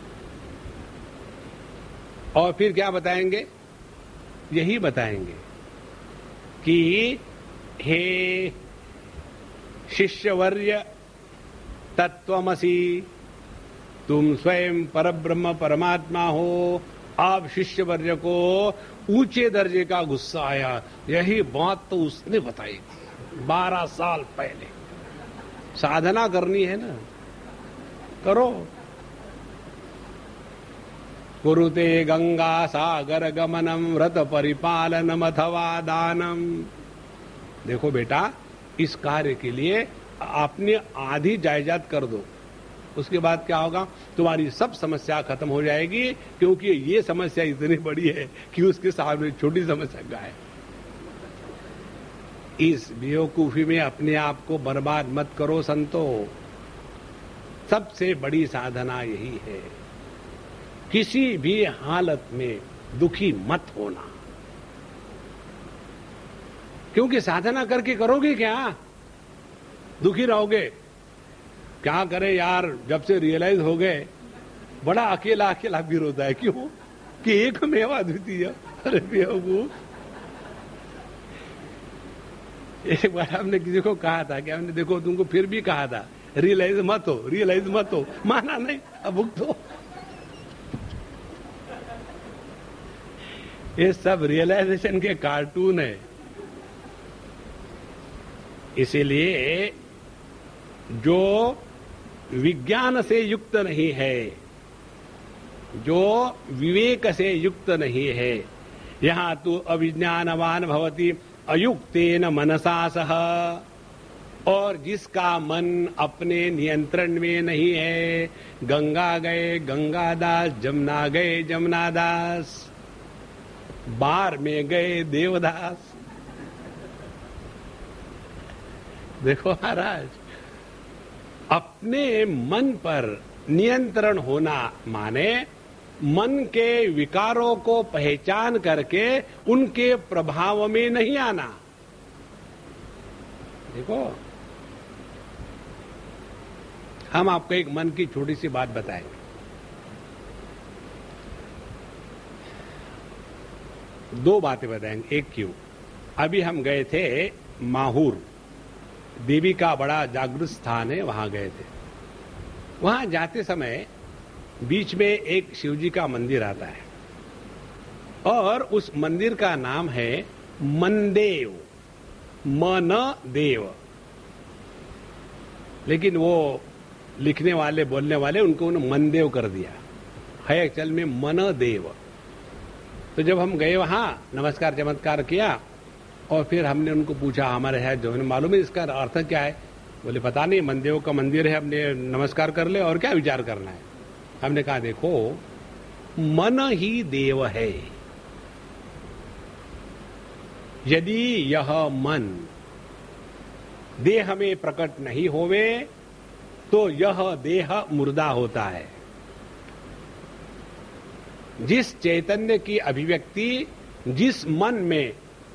और फिर क्या बताएंगे? यही बताएंगे कि हे शिष्यवर्य तत्वमसि, तुम स्वयं परब्रह्म परमात्मा हो। आप शिष्यवर्य को ऊंचे दर्जे का गुस्सा आया। यही बात तो उसने बताई थी 12 साल पहले। साधना करनी है ना, करो। कुरुते गंगा सागर गमनम व्रत परिपालनम अथवा दानम। देखो बेटा, इस कार्य के लिए अपनी आधी जायदाद कर दो, उसके बाद क्या होगा, तुम्हारी सब समस्या खत्म हो जाएगी, क्योंकि ये समस्या इतनी बड़ी है कि उसके सामने छोटी समस्या क्या है। इस बेवकूफी में अपने आप को बर्बाद मत करो संतो। सबसे बड़ी साधना यही है, किसी भी हालत में दुखी मत होना। क्योंकि साधना करके करोगे क्या, दुखी रहोगे। क्या करें यार, जब से रियलाइज हो गए, बड़ा अकेला अकेला भी होता है। क्यों? कि एक मेवा द्वितीय। अरे बेवकूफ, एक बार हमने किसी को कहा था कि हमने देखो तुमको फिर भी कहा था रियलाइज मत हो, रियलाइज मत हो, माना नहीं, अब भुगतो। तो ये सब रियलाइजेशन के कार्टून है। इसीलिए जो विज्ञान से युक्त नहीं है, जो विवेक से युक्त नहीं है, यहां तो अविज्ञानवान भवति अयुक्तेन मनसा सह। और जिसका मन अपने नियंत्रण में नहीं है, गंगा गए गंगादास, जमुना गए जमुनादास, बार में गए देवदास। देखो महाराज, अपने मन पर नियंत्रण होना माने मन के विकारों को पहचान करके उनके प्रभाव में नहीं आना। देखो, हम आपको एक मन की छोटी सी बात बताएंगे। दो बातें बताएंगे, एक क्यों। अभी हम गए थे माहूर, देवी का बड़ा जागृत स्थान है, वहां गए थे। वहां जाते समय बीच में एक शिवजी का मंदिर आता है, और उस मंदिर का नाम है मनदेव, मन देव। लेकिन वो लिखने वाले, बोलने वाले, उनको उन्होंने मनदेव कर दिया है, एक्चुअल में मन देव। तो जब हम गए वहां, नमस्कार चमत्कार किया, और फिर हमने उनको पूछा, हमारे है जो मालूम है इसका अर्थ क्या है? बोले पता नहीं, मनदेव का मंदिर है, हमने नमस्कार कर ले, और क्या विचार करना है। हमने कहा देखो, मन ही देव है, यदि यह मन देह में प्रकट नहीं होवे तो यह देह मुर्दा होता है। जिस चैतन्य की अभिव्यक्ति जिस मन में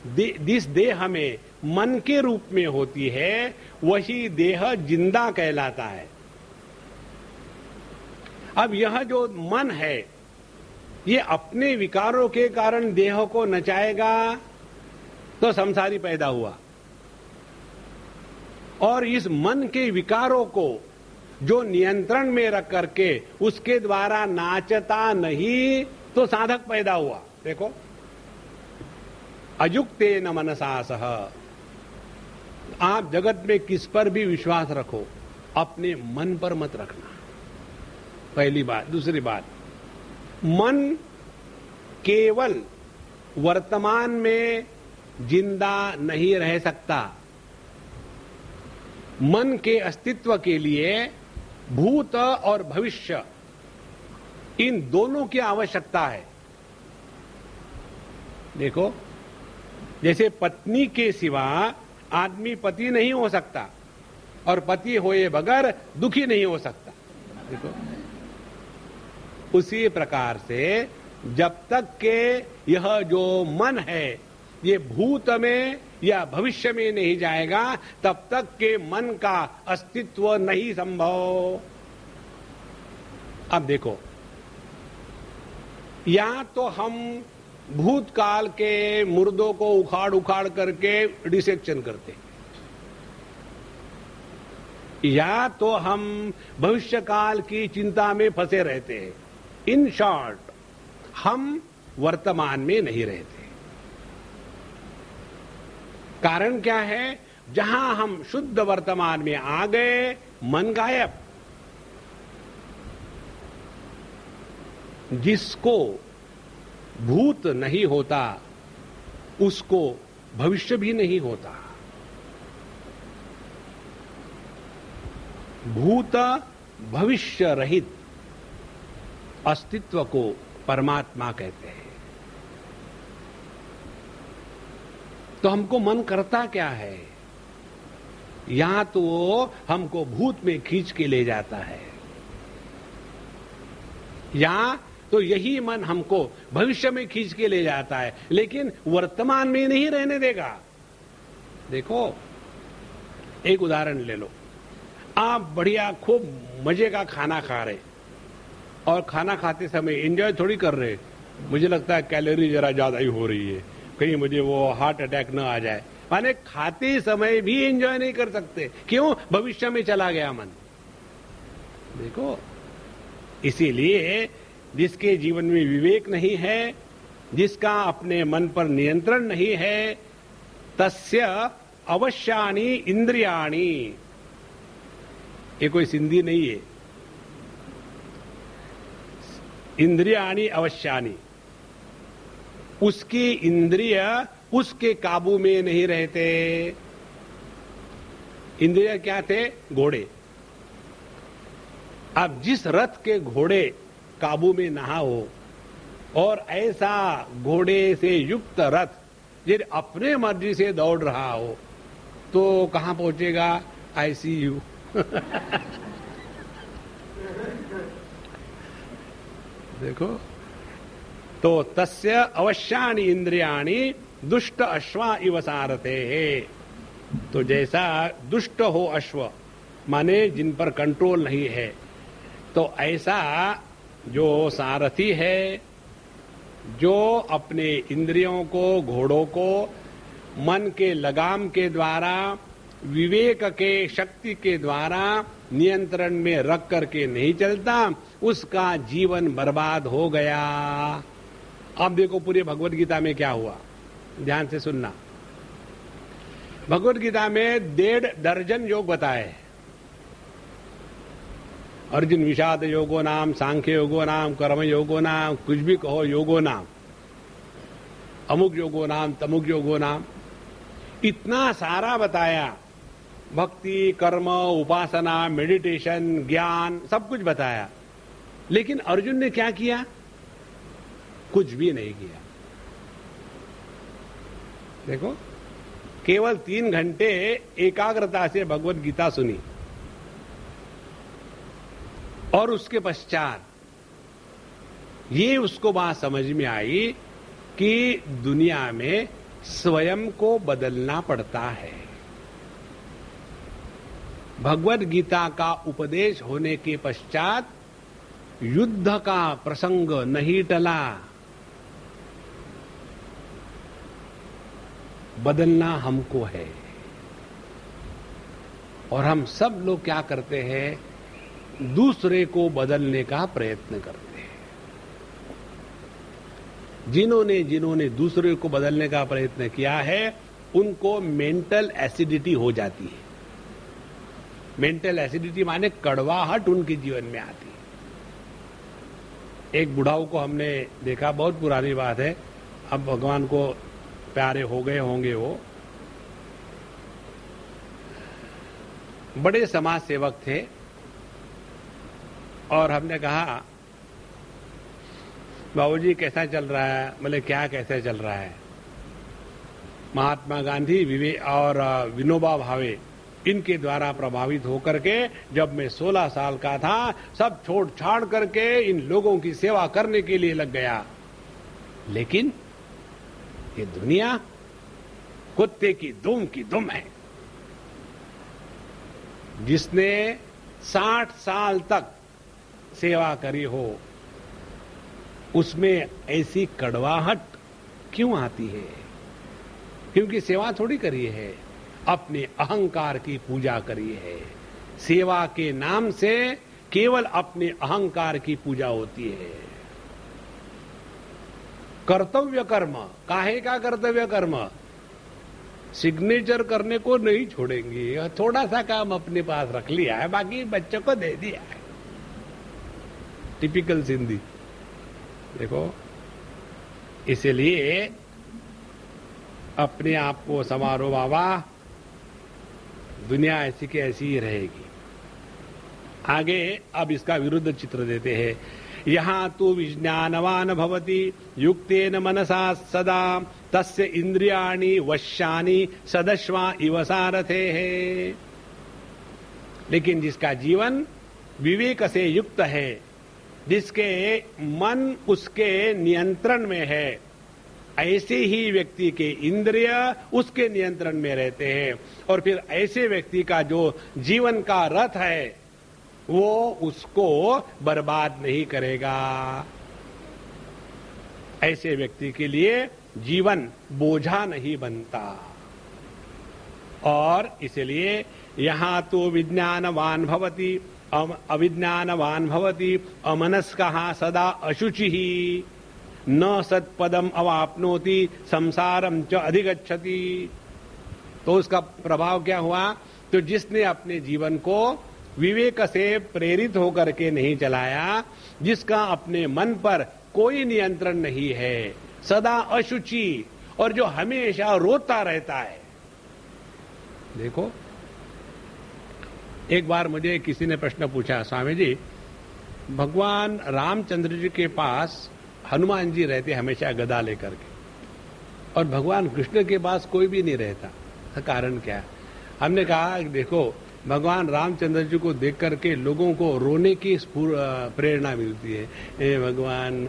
जिस देह में मन के रूप में होती है वही देह जिंदा कहलाता है। अब यह जो मन है ये अपने विकारों के कारण देह को नचाएगा तो संसारी पैदा हुआ, और इस मन के विकारों को जो नियंत्रण में रख करके उसके द्वारा नाचता नहीं तो साधक पैदा हुआ। देखो, अयुक्तेन मनसा सह। आप जगत में किस पर भी विश्वास रखो, अपने मन पर मत रखना, पहली बात। दूसरी बात, मन केवल वर्तमान में जिंदा नहीं रह सकता। मन के अस्तित्व के लिए भूत और भविष्य इन दोनों की आवश्यकता है। देखो, जैसे पत्नी के सिवा आदमी पति नहीं हो सकता और पति होए बगैर दुखी नहीं हो सकता। देखो, उसी प्रकार से जब तक के यह जो मन है ये भूत में या भविष्य में नहीं जाएगा तब तक के मन का अस्तित्व नहीं संभव। अब देखो, या तो हम भूतकाल के मुर्दों को उखाड़ उखाड़ करके डिसेक्शन करते, या तो हम भविष्य काल की चिंता में फंसे रहते हैं। इन शॉर्ट, हम वर्तमान में नहीं रहते। कारण क्या है? जहां हम शुद्ध वर्तमान में आ गए, मन गायब। जिसको भूत नहीं होता उसको भविष्य भी नहीं होता। भूत भविष्य रहित अस्तित्व को परमात्मा कहते हैं। तो हमको मन करता क्या है? या तो हमको भूत में खींच के ले जाता है, या तो यही मन हमको भविष्य में खींच के ले जाता है, लेकिन वर्तमान में नहीं रहने देगा। देखो, एक उदाहरण ले लो। आप बढ़िया खूब मजे का खाना खा रहे और खाना खाते समय एंजॉय थोड़ी कर रहे, मुझे लगता है कैलोरी जरा ज्यादा ही हो रही है, कहीं मुझे वो हार्ट अटैक न आ जाए। माने खाते समय भी एंजॉय नहीं कर सकते। क्यों? भविष्य में चला गया मन। देखो, इसीलिए जिसके जीवन में विवेक नहीं है, जिसका अपने मन पर नियंत्रण नहीं है, तस्य अवश्यानि इंद्रियाणि। ये कोई सिंधी नहीं है। इंद्रियाणि अवश्यानि, उसकी इंद्रिय उसके काबू में नहीं रहते। इंद्रिय क्या थे? घोड़े। अब जिस रथ के घोड़े काबू में ना हो और ऐसा घोड़े से युक्त रथ यदि अपने मर्जी से दौड़ रहा हो तो कहां पहुंचेगा? आईसीयू। देखो, तो तस्य अवश्यानि इंद्रियाणि दुष्ट अश्वा इव सारथे है। तो जैसा दुष्ट हो अश्व, माने जिन पर कंट्रोल नहीं है, तो ऐसा जो सारथी है, जो अपने इंद्रियों को, घोड़ों को मन के लगाम के द्वारा, विवेक के शक्ति के द्वारा नियंत्रण में रख करके नहीं चलता, उसका जीवन बर्बाद हो गया। अब देखो पूरी भगवत गीता में क्या हुआ, ध्यान से सुनना। भगवत गीता में 1.5 दर्जन योग बताए। अर्जुन विषाद योगो नाम, सांख्य योगो नाम, कर्म योगो नाम, कुछ भी कहो योगो नाम, अमुक योगो नाम, तमुक योगो नाम, इतना सारा बताया। भक्ति, कर्म, उपासना, मेडिटेशन, ज्ञान, सब कुछ बताया। लेकिन अर्जुन ने क्या किया? कुछ भी नहीं किया। देखो, केवल 3 घंटे एकाग्रता से भगवत गीता सुनी और उसके पश्चात ये उसको बात समझ में आई कि दुनिया में स्वयं को बदलना पड़ता है। भगवत गीता का उपदेश होने के पश्चात युद्ध का प्रसंग नहीं टला। बदलना हमको है। और हम सब लोग क्या करते हैं? दूसरे को बदलने का प्रयत्न करते हैं। जिन्होंने दूसरे को बदलने का प्रयत्न किया है, उनको मेंटल एसिडिटी हो जाती है। मेंटल एसिडिटी माने कड़वाहट उनके जीवन में आती है। एक बुढ़ाऊ को हमने देखा, बहुत पुरानी बात है, अब भगवान को प्यारे हो गए होंगे। वो बड़े समाज सेवक थे और हमने कहा, बाबूजी कैसा चल रहा है? बोले क्या कैसा चल रहा है? महात्मा गांधी, विवेक और विनोबा भावे, इनके द्वारा प्रभावित होकर के जब मैं 16 साल का था, सब छोड़ छाड़ करके इन लोगों की सेवा करने के लिए लग गया। लेकिन ये दुनिया कुत्ते की दुम है। जिसने 60 साल तक सेवा करी हो, उसमें ऐसी कड़वाहट क्यों आती है? क्योंकि सेवा थोड़ी करी है, अपने अहंकार की पूजा करी है। सेवा के नाम से केवल अपने अहंकार की पूजा होती है। कर्तव्य कर्म, काहे का कर्तव्य कर्म? सिग्नेचर करने को नहीं छोड़ेंगे। थोड़ा सा काम अपने पास रख लिया है, बाकी बच्चों को दे दिया है। टिपिकल सिंधी। देखो, इसलिए अपने आप को संवारो बाबा, दुनिया ऐसी की ऐसी ही रहेगी। आगे अब इसका विरुद्ध चित्र देते हैं। यहां तो विज्ञानवान भवति युक्तेन मनसा सदा तस्य इंद्रियाणि वश्यानि सदश्वा इव सारथेः। लेकिन जिसका जीवन विवेक से युक्त है, जिसके मन उसके नियंत्रण में है, ऐसे ही व्यक्ति के इंद्रिय उसके नियंत्रण में रहते हैं। और फिर ऐसे व्यक्ति का जो जीवन का रथ है, वो उसको बर्बाद नहीं करेगा। ऐसे व्यक्ति के लिए जीवन बोझा नहीं बनता। और इसलिए यहां तो विज्ञानवान भवति अविज्ञानवान भवति अमनस्कः सदा अशुचिः न सत्पदम अवाप्नोति संसारम च अधिगच्छति। तो उसका प्रभाव क्या हुआ? तो जिसने अपने जीवन को विवेक से प्रेरित होकर के नहीं चलाया, जिसका अपने मन पर कोई नियंत्रण नहीं है, सदा अशुचि, और जो हमेशा रोता रहता है। देखो, एक बार मुझे किसी ने प्रश्न पूछा, स्वामी जी, भगवान रामचंद्र जी के पास हनुमान जी रहते हमेशा गदा लेकर के, और भगवान कृष्ण के पास कोई भी नहीं रहता, कारण क्या? हमने कहा, देखो, भगवान रामचंद्र जी को देख करके लोगों को रोने की प्रेरणा मिलती है। हे भगवान,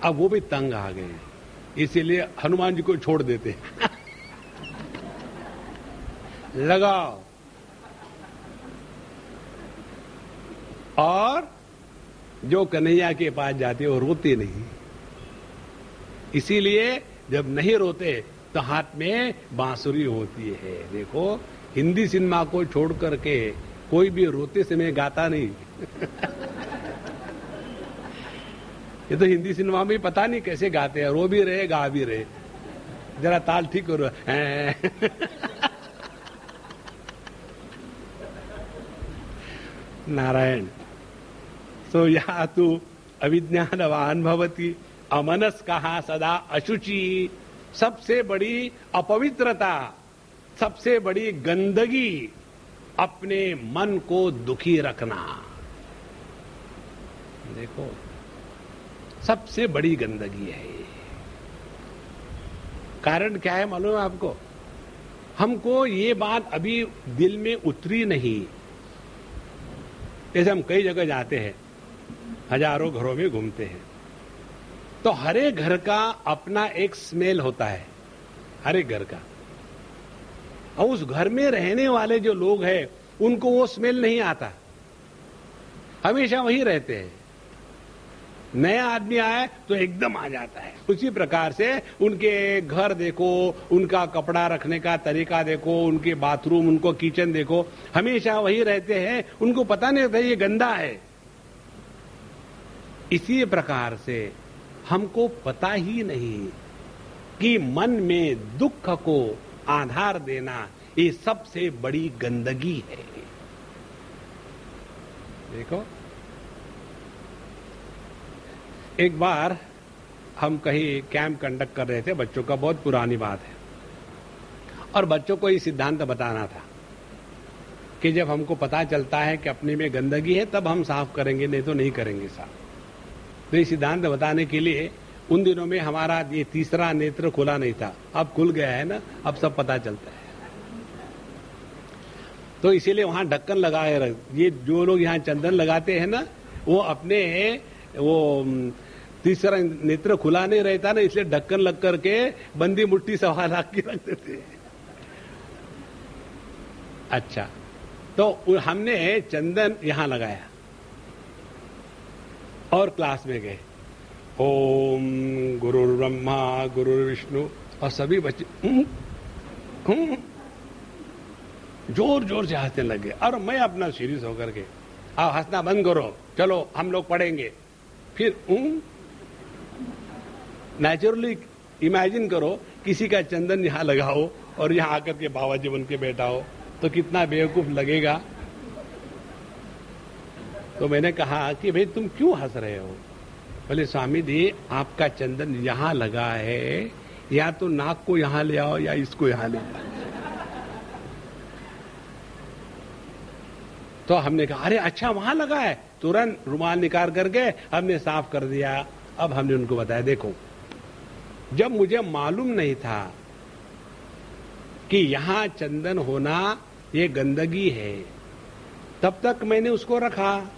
अब वो भी तंग आ गए, इसीलिए हनुमान जी को छोड़ देते लगाओ। और जो कन्हैया के पास जाते वो रोते नहीं, इसीलिए जब नहीं रोते तो हाथ में बांसुरी होती है। देखो, हिंदी सिनेमा को छोड़ करके कोई भी रोते समय गाता नहीं। ये तो हिंदी सिनेमा में पता नहीं कैसे गाते हैं, रो भी रहे गा भी रहे। जरा ताल ठीक करो। नारायण। सो यहां तू अविज्ञानवान भवति अमनस्कः सदा अशुचि। सबसे बड़ी अपवित्रता, सबसे बड़ी गंदगी अपने मन को दुखी रखना। देखो, सबसे बड़ी गंदगी है। कारण क्या है मालूम है आपको? हमको ये बात अभी दिल में उतरी नहीं। जैसे हम कई जगह जाते हैं, हजारों घरों में घूमते हैं, तो हर एक घर का अपना एक स्मेल होता है, हर एक घर का। और उस घर में रहने वाले जो लोग हैं उनको वो स्मेल नहीं आता, हमेशा वही रहते हैं। नया आदमी आए तो एकदम आ जाता है। उसी प्रकार से उनके घर देखो, उनका कपड़ा रखने का तरीका देखो, उनके बाथरूम, उनको किचन देखो, हमेशा वही रहते हैं, उनको पता नहीं होता ये गंदा है। इसी प्रकार से हमको पता ही नहीं कि मन में दुख को आधार देना ये सबसे बड़ी गंदगी है। देखो, एक बार हम कहीं कैंप कंडक्ट कर रहे थे बच्चों का, बहुत पुरानी बात है, और बच्चों को ये सिद्धांत बताना था कि जब हमको पता चलता है कि अपने में गंदगी है तब हम साफ करेंगे, नहीं तो नहीं करेंगे साफ। तो ये सिद्धांत बताने के लिए उन दिनों में हमारा ये तीसरा नेत्र खुला नहीं था, अब खुल गया है ना, अब सब पता चलता है। तो इसीलिए वहां ढक्कन लगाए, ये जो लोग यहाँ चंदन लगाते हैं ना, वो अपने वो तीसरा नेत्र खुला नहीं रहता ना, इसलिए ढक्कन लग करके बंदी मुट्ठी सवा लाख की रख देते हैं। अच्छा, तो हमने चंदन यहां लगाया और क्लास में गए, ओम गुरुर् ब्रह्मा गुरुर् विष्णु, और सभी बच्चे जोर जोर से हंसने लगे। और मैं अपना सीरियस होकर के, आओ हंसना बंद करो, चलो हम लोग पढ़ेंगे। फिर नेचुरली इमेजिन करो किसी का चंदन यहां लगाओ और यहां आकर के बाबा जी बन के बैठा हो, तो कितना बेवकूफ लगेगा। तो मैंने कहा कि भाई तुम क्यों हंस रहे हो? बोले स्वामी जी, आपका चंदन यहां लगा है, या तो नाक को यहां ले आओ या इसको यहां ले आओ। तो हमने कहा अरे अच्छा वहां लगा है, तुरंत रुमाल निकाल करके हमने साफ कर दिया। अब हमने उनको बताया, देखो जब मुझे मालूम नहीं था कि यहां चंदन होना ये गंदगी है, तब तक मैंने उसको रखा।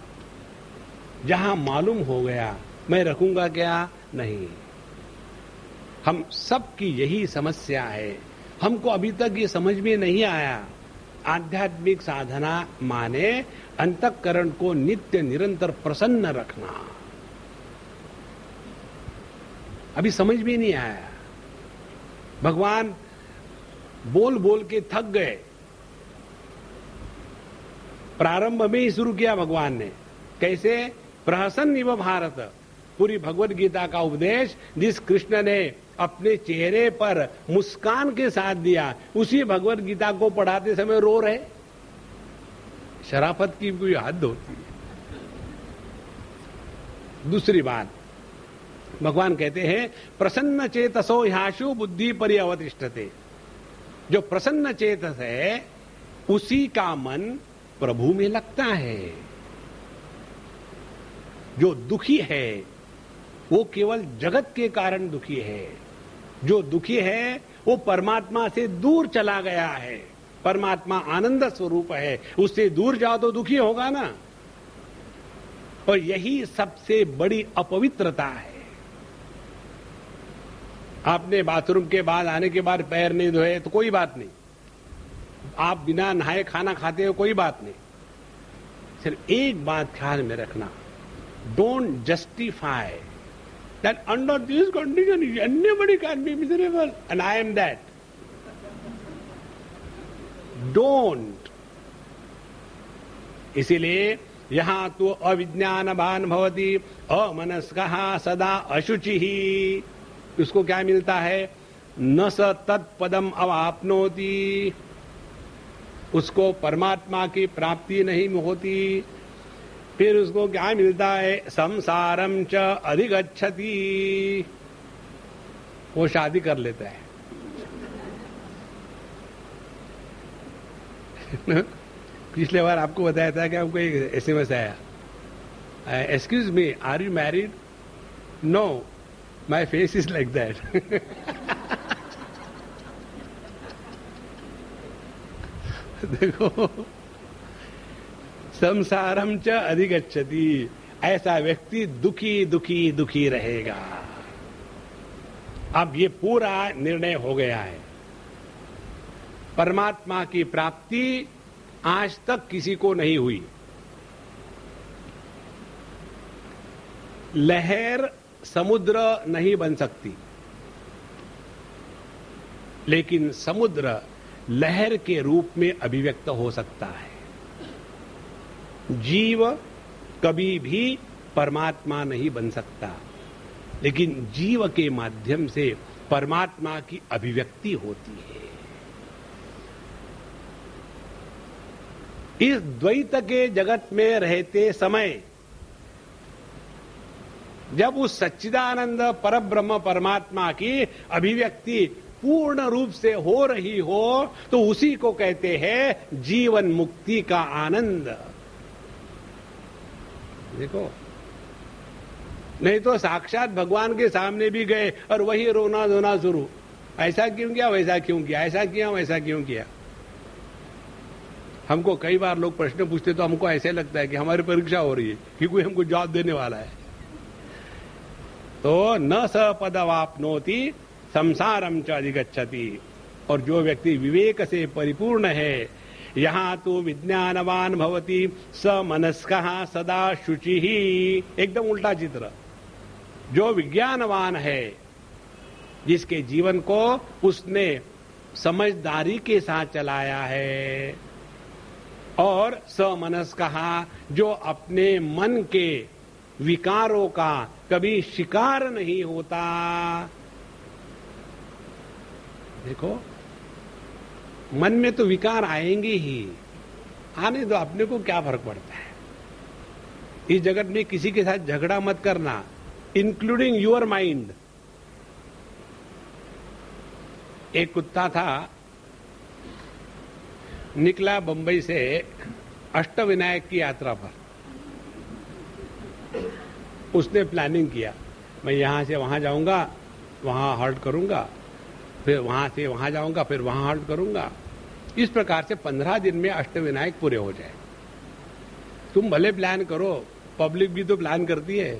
जहां मालूम हो गया मैं रखूंगा क्या? नहीं। हम सबकी यही समस्या है, हमको अभी तक ये समझ में नहीं आया। आध्यात्मिक साधना माने अंतःकरण को नित्य निरंतर प्रसन्न रखना। अभी समझ में नहीं आया। भगवान बोल बोल के थक गए, प्रारंभ में ही शुरू किया भगवान ने। कैसे? प्रहसन्निव भारत, पूरी भगवत गीता का उपदेश जिस कृष्ण ने अपने चेहरे पर मुस्कान के साथ दिया, उसी भगवत गीता को पढ़ाते समय रो रहे। शराफत की कोई हद होती है। दूसरी बात, भगवान कहते हैं प्रसन्न चेतसो ह्याशु बुद्धि परिअवतिष्ठते। जो प्रसन्न चेतस है उसी का मन प्रभु में लगता है। जो दुखी है वो केवल जगत के कारण दुखी है। जो दुखी है वो परमात्मा से दूर चला गया है। परमात्मा आनंद स्वरूप है, उससे दूर जाओ तो दुखी होगा ना। और यही सबसे बड़ी अपवित्रता है। आपने बाथरूम के बाद आने के बाद पैर नहीं धोए तो कोई बात नहीं, आप बिना नहाए खाना खाते हो कोई बात नहीं। सिर्फ एक बात ख्याल में रखना, don't justify that under this condition anybody can be miserable and I am that. Don't. इसीलिए यहां तो अविज्ञानवान भवति अमनस्कः सदा अशुचि ही। उसको क्या मिलता है? न स तत्पदम अवाप्नोति। उसको परमात्मा की प्राप्ति नहीं होती। फिर उसको क्या मिलता है? संसारम च अधिगच्छति। वो शादी कर लेता है। पिछले बार आपको बताया था कि आपको एक एसएमएस आया, excuse me are you married? No, my face is like that. देखो, संसारम च अधिगच्छति, ऐसा व्यक्ति दुखी दुखी दुखी रहेगा। अब ये पूरा निर्णय हो गया है। परमात्मा की प्राप्ति आज तक किसी को नहीं हुई। लहर समुद्र नहीं बन सकती, लेकिन समुद्र लहर के रूप में अभिव्यक्त हो सकता है। जीव कभी भी परमात्मा नहीं बन सकता, लेकिन जीव के माध्यम से परमात्मा की अभिव्यक्ति होती है। इस द्वैत के जगत में रहते समय जब उस सच्चिदानंद परब्रह्म परमात्मा की अभिव्यक्ति पूर्ण रूप से हो रही हो, तो उसी को कहते हैं जीवन मुक्ति का आनंद। देखो, नहीं तो साक्षात भगवान के सामने भी गए और वही रोना धोना शुरू, ऐसा क्यों किया, वैसा क्यों किया, ऐसा किया, वैसा क्यों किया। हमको कई बार लोग प्रश्न पूछते तो हमको ऐसे लगता है कि हमारी परीक्षा हो रही है, कि कोई हमको जवाब देने वाला है। तो न स पदवाप्नोति संसारम च अधिगच्छति। और जो व्यक्ति विवेक से परिपूर्ण है, यहां तो विज्ञानवान भवति स मनस्कः सदा शुचिः। एकदम उल्टा चित्र। जो विज्ञानवान है, जिसके जीवन को उसने समझदारी के साथ चलाया है, और समनस्कः, जो अपने मन के विकारों का कभी शिकार नहीं होता। देखो, मन में तो विकार आएंगे ही, आने दो, अपने को क्या फर्क पड़ता है। इस जगत में किसी के साथ झगड़ा मत करना, इंक्लूडिंग योर माइंड। एक कुत्ता था, निकला बंबई से अष्टविनायक की यात्रा पर। उसने प्लानिंग किया, मैं यहां से वहां जाऊंगा, वहां हॉल्ट करूंगा, फिर वहां से वहां जाऊंगा, फिर वहां हॉल्ट करूंगा। इस प्रकार से 15 दिन में अष्टविनायक पूरे हो जाए। तुम भले प्लान करो, पब्लिक भी तो प्लान करती है।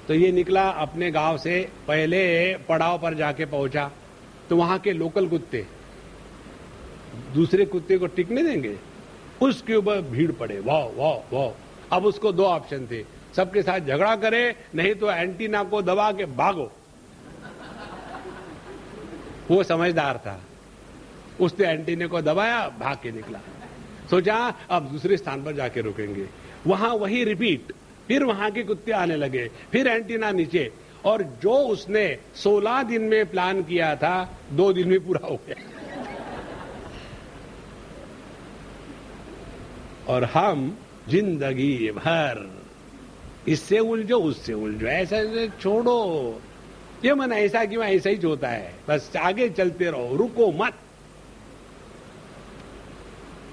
तो ये निकला अपने गांव से, पहले पड़ाव पर जाके पहुंचा, तो वहां के लोकल कुत्ते दूसरे कुत्ते को टिकने देंगे, उसके ऊपर भीड़ पड़े, वाह वाह वाह। अब उसको दो ऑप्शन थे, सबके साथ झगड़ा करे, नहीं तो एंटीना को दबा के भागो। वो समझदार था, उसने एंटीने को दबाया, भाग के निकला। सोचा अब दूसरे स्थान पर जाके रुकेंगे, वहां वही रिपीट, फिर वहां के कुत्ते आने लगे, फिर एंटीना नीचे, और जो उसने 16 दिन में प्लान किया था, 2 दिन में पूरा हो गया। और हम जिंदगी भर इससे उलझो, उससे उलझो, ऐसा छोड़ो, ये मन ऐसा क्यों, ऐसा ही होता है, बस आगे चलते रहो, रुको मत।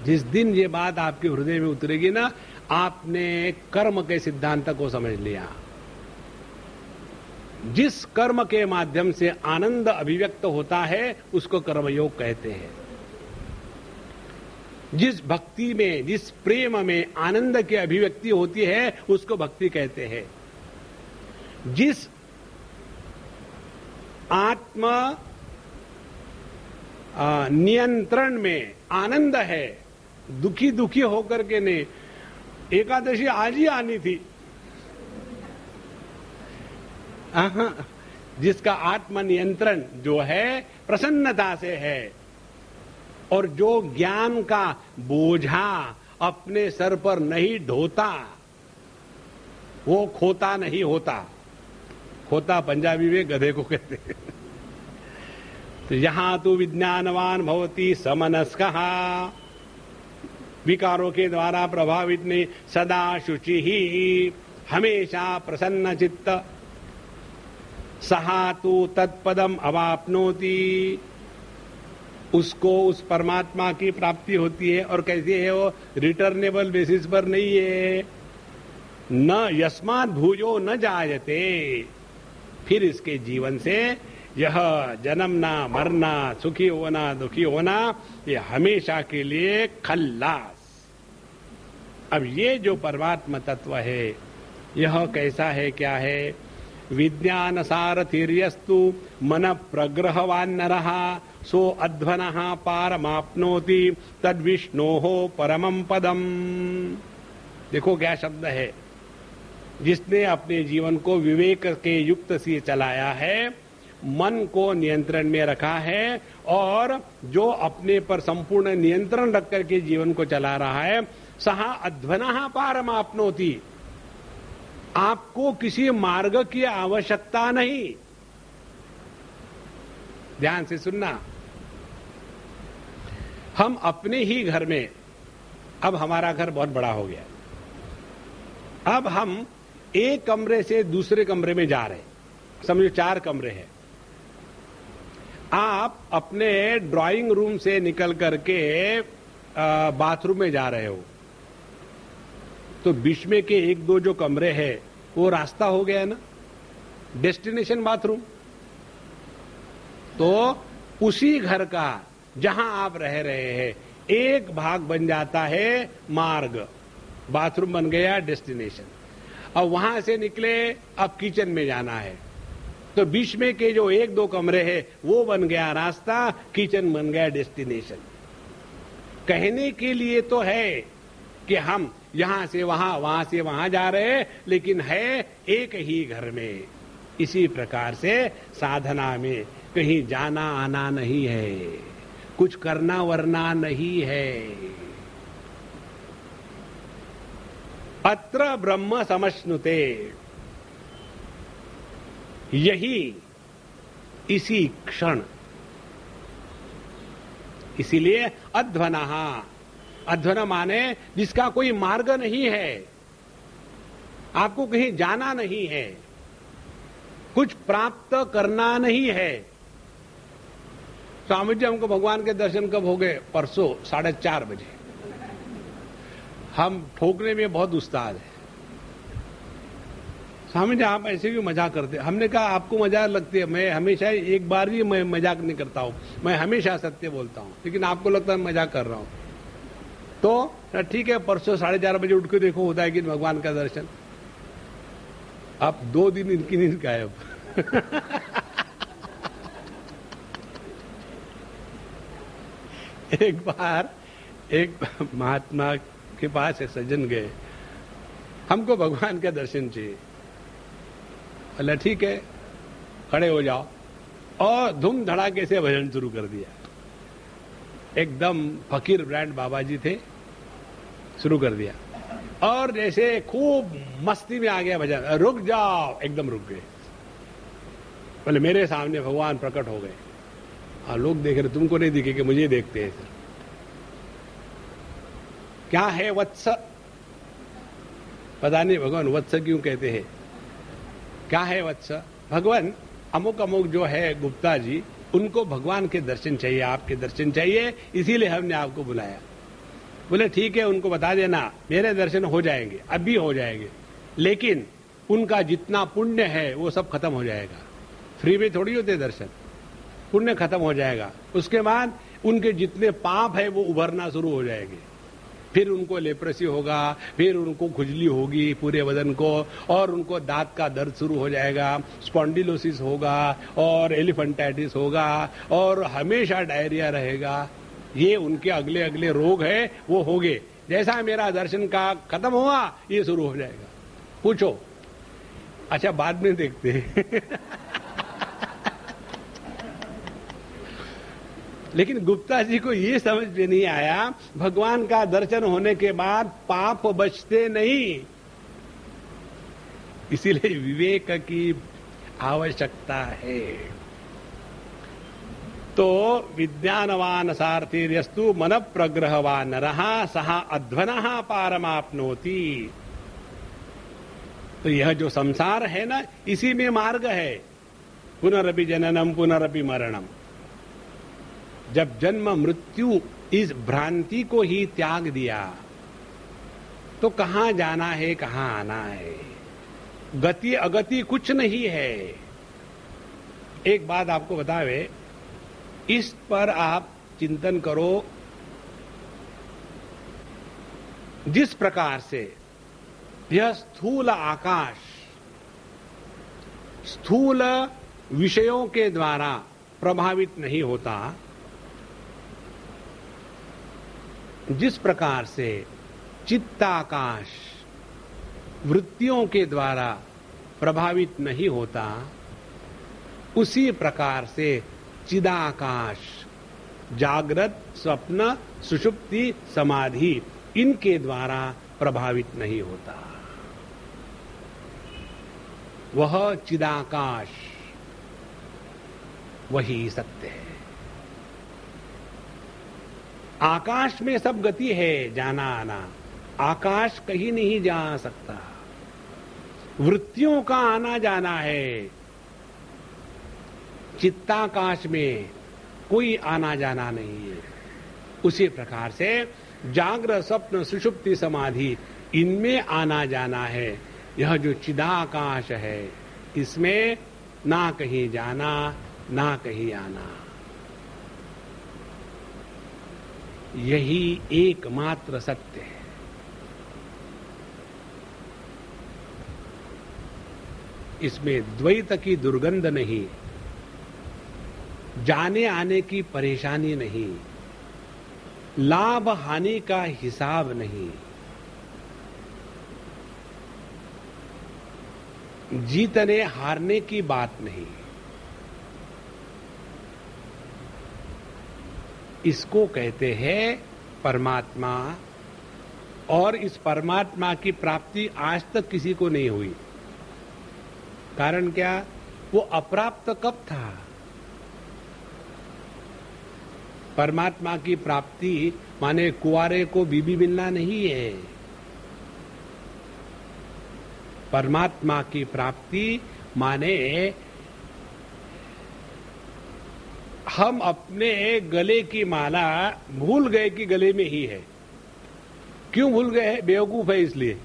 जिस दिन ये बात आपके हृदय में उतरेगी ना, आपने कर्म के सिद्धांत को समझ लिया। जिस कर्म के माध्यम से आनंद अभिव्यक्त होता है, उसको कर्मयोग कहते हैं। जिस भक्ति में, जिस प्रेम में आनंद की अभिव्यक्ति होती है, उसको भक्ति कहते हैं। जिस आत्म नियंत्रण में आनंद है, दुखी दुखी होकर के नहीं, एकादशी आज ही आनी थी, जिसका आत्म नियंत्रण जो है प्रसन्नता से है, और जो ज्ञान का बोझा अपने सर पर नहीं ढोता, वो खोता नहीं होता। खोता पंजाबी में गधे को कहते हैं। तो यहां तो विज्ञानवान भवति समनस्कः, विकारों के द्वारा प्रभावित नहीं, सदा शुचि ही, हमेशा प्रसन्न चित्त, सहा तो तत्पदम अवाप्नोति, उसको उस परमात्मा की प्राप्ति होती है। और कैसी है वो, रिटर्नेबल बेसिस पर नहीं है। न यस्मात् भूयो न जायते, फिर इसके जीवन से यह जन्मना मरना, सुखी होना दुखी होना, ये हमेशा के लिए खल्लास। अब ये जो परमात्मा तत्व है यह कैसा है, क्या है? विज्ञान सारथिर्यस्तु मन प्रग्रहवान नरः सो अध्वनः पारमाप्नोति तद विष्णोः परमं पदम। देखो क्या शब्द है। जिसने अपने जीवन को विवेक के युक्त से चलाया है, मन को नियंत्रण में रखा है, और जो अपने पर संपूर्ण नियंत्रण रख करके जीवन को चला रहा है, सह अध्वनः पारमाप्नोति। आपको किसी मार्ग की आवश्यकता नहीं। ध्यान से सुनना। हम अपने ही घर में, अब हमारा घर बहुत बड़ा हो गया, अब हम एक कमरे से दूसरे कमरे में जा रहे हैं, समझो 4 कमरे हैं। आप अपने ड्राइंग रूम से निकल करके बाथरूम में जा रहे हो, तो बीच में के 1-2 जो कमरे हैं वो रास्ता हो गया है ना, डेस्टिनेशन बाथरूम। तो उसी घर का जहां आप रह रहे हैं एक भाग बन जाता है मार्ग। बाथरूम बन गया डेस्टिनेशन। अब वहां से निकले, अब किचन में जाना है, तो बीच में के जो 1-2 कमरे हैं वो बन गया रास्ता, किचन बन गया डेस्टिनेशन। कहने के लिए तो है कि हम यहां से वहां, वहां से वहां जा रहे हैं, लेकिन है एक ही घर में। इसी प्रकार से साधना में कहीं जाना आना नहीं है, कुछ करना वरना नहीं है। अत्र ब्रह्म समश्नुते, यही इसी क्षण। इसीलिए अध्वनः, अध्वन माने जिसका कोई मार्ग नहीं है, आपको कहीं जाना नहीं है, कुछ प्राप्त करना नहीं है। स्वामी जी हमको भगवान के दर्शन कब हो गए? परसों 4:30 बजे। हम ठोकने में बहुत उस्ताद है। स्वामी जी आप ऐसे भी मजाक करते? हमने कहा आपको मजाक लगती है, मैं हमेशा, एक बार भी मैं मजाक नहीं करता हूं, मैं हमेशा सत्य बोलता हूं, लेकिन आपको लगता है मजाक कर रहा हूं। तो ठीक है, परसों 4:30 बजे उठ के देखो होता है कि भगवान का दर्शन। अब 2 दिन इनकी नींद गायब। एक बार एक महात्मा के पास एक सज्जन गए, हमको भगवान का दर्शन चाहिए। बोला ठीक है, खड़े हो जाओ, और धूम धड़ाके से भजन शुरू कर दिया। एकदम फकीर ब्रांड बाबा जी थे, शुरू कर दिया। और जैसे खूब मस्ती में आ गया भजन, रुक जाओ, एकदम रुक गए। बोले मेरे सामने भगवान प्रकट हो गए। लोग देख रहे, तुमको नहीं दिखे कि मुझे देखते हैं। सर क्या है वत्स? पता नहीं भगवान वत्स क्यों कहते हैं। क्या है वत्स? भगवान अमुक अमुक जो है गुप्ता जी, उनको भगवान के दर्शन चाहिए, आपके दर्शन चाहिए, इसीलिए हमने आपको बुलाया। बोले ठीक है, उनको बता देना मेरे दर्शन हो जाएंगे, अभी हो जाएंगे, लेकिन उनका जितना पुण्य है वो सब खत्म हो जाएगा। फ्री में थोड़ी होते दर्शन, पुण्य खत्म हो जाएगा। उसके बाद उनके जितने पाप है वो उभरना शुरू हो जाएंगे। फिर उनको लेप्रेसी होगा, फिर उनको खुजली होगी पूरे बदन को, और उनको दांत का दर्द शुरू हो जाएगा, स्पॉन्डिलोसिस होगा, और एलिफेंटाइटिस होगा, और हमेशा डायरिया रहेगा। ये उनके अगले अगले रोग है वो होंगे। जैसा मेरा दर्शन का खत्म हुआ ये शुरू हो जाएगा। पूछो। अच्छा बाद में देखते हैं। लेकिन गुप्ता जी को ये समझ में नहीं आया, भगवान का दर्शन होने के बाद पाप बचते नहीं, इसीलिए विवेक की आवश्यकता है। तो विज्ञानवान सारथिर्यस्तु मन प्रग्रहवान नरः सह अध्वनः पारमाप्नोति। तो यह जो संसार है ना, इसी में मार्ग है। पुनरपि जननम पुनरपि मरणम। जब जन्म मृत्यु इस भ्रांति को ही त्याग दिया तो कहां जाना है, कहां आना है? गति अगति कुछ नहीं है। एक बात आपको बतावे, इस पर आप चिंतन करो। जिस प्रकार से यह स्थूल आकाश स्थूल विषयों के द्वारा प्रभावित नहीं होता, जिस प्रकार से चित्ताकाश वृत्तियों के द्वारा प्रभावित नहीं होता, उसी प्रकार से चिदाकाश जागृत, स्वप्न, सुषुप्ति, समाधि इनके द्वारा प्रभावित नहीं होता। वह चिदाकाश वही सत्य है। आकाश में सब गति है, जाना आना। आकाश कहीं नहीं जा सकता। वृत्तियों का आना जाना है। चित्ताकाश में कोई आना जाना नहीं है। उसी प्रकार से जागृत, स्वप्न, सुषुप्ति, समाधि इनमें आना जाना है। यह जो चिदाकाश है, इसमें ना कहीं जाना ना कहीं आना। यही एकमात्र सत्य है। इसमें द्वैत की दुर्गंध नहीं, जाने आने की परेशानी नहीं, लाभ हानि का हिसाब नहीं, जीतने हारने की बात नहीं। इसको कहते हैं परमात्मा। और इस परमात्मा की प्राप्ति आज तक किसी को नहीं हुई। कारण क्या? वो अप्राप्त कब था? परमात्मा की प्राप्ति माने कुंवारे को बीबी मिलना नहीं है। परमात्मा की प्राप्ति माने हम अपने गले की माला भूल गए कि गले में ही है। क्यों भूल गए हैं? बेवकूफ है इसलिए।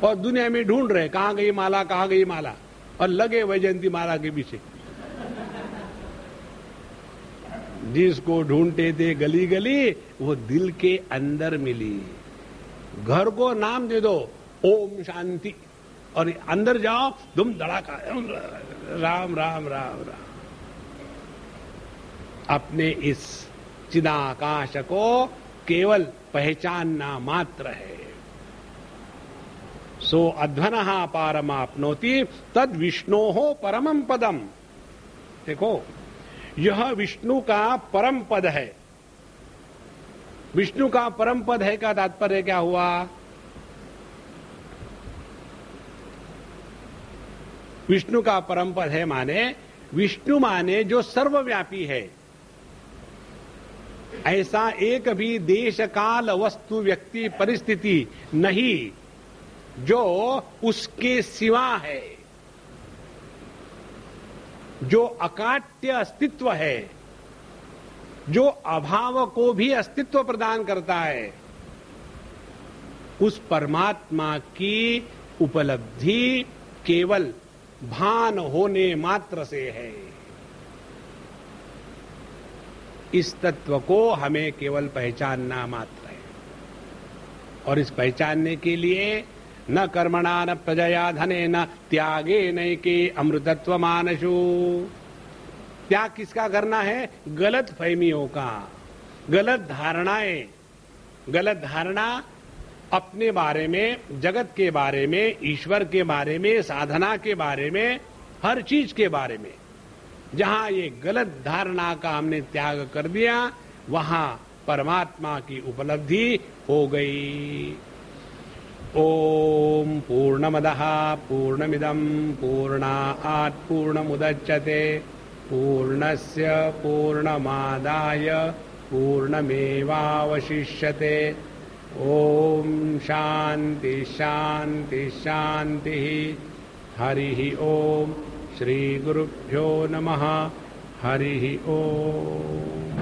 और दुनिया में ढूंढ रहे कहां गई माला, कहां गई माला, और लगे वैजयंती माला के पीछे। जिसको ढूंढते थे गली गली, वो दिल के अंदर मिली। घर को नाम दे दो ओम शांति, और अंदर जाओ धूम धड़ाका राम राम राम राम। अपने इस चिदाकाश को केवल पहचानना मात्र है। सो अध्वनः पारमाप्नोति तद विष्णोः परमं पदम। देखो, यह विष्णु का परम पद है। विष्णु का परम पद है का तात्पर्य क्या हुआ? विष्णु का परम पद है माने विष्णु माने जो सर्वव्यापी है। ऐसा एक भी देश काल वस्तु व्यक्ति परिस्थिति नहीं जो उसके सिवा है, जो अकाट्य अस्तित्व है, जो अभाव को भी अस्तित्व प्रदान करता है। उस परमात्मा की उपलब्धि केवल भान होने मात्र से है। इस तत्व को हमें केवल पहचानना मात्र है। और इस पहचानने के लिए न कर्मणा न प्रजया धने न त्यागे नैके अमृतत्व मानसु। त्याग किसका करना है? गलत फहमियों का, गलत धारणाएं। गलत धारणा अपने बारे में, जगत के बारे में, ईश्वर के बारे में, साधना के बारे में, हर चीज के बारे में। जहां ये गलत धारणा का हमने त्याग कर दिया, वहां परमात्मा की उपलब्धि हो गई। ओम पूर्णमदः पूर्णमिदं पूर्णात् पूर्णमुदच्यते पूर्णस्य पूर्णमादाय पूर्णमेवावशिष्यते। ओम शांति शांति शांति। हरि ओम। श्री गुरुभ्यो नमः। हरि ओम।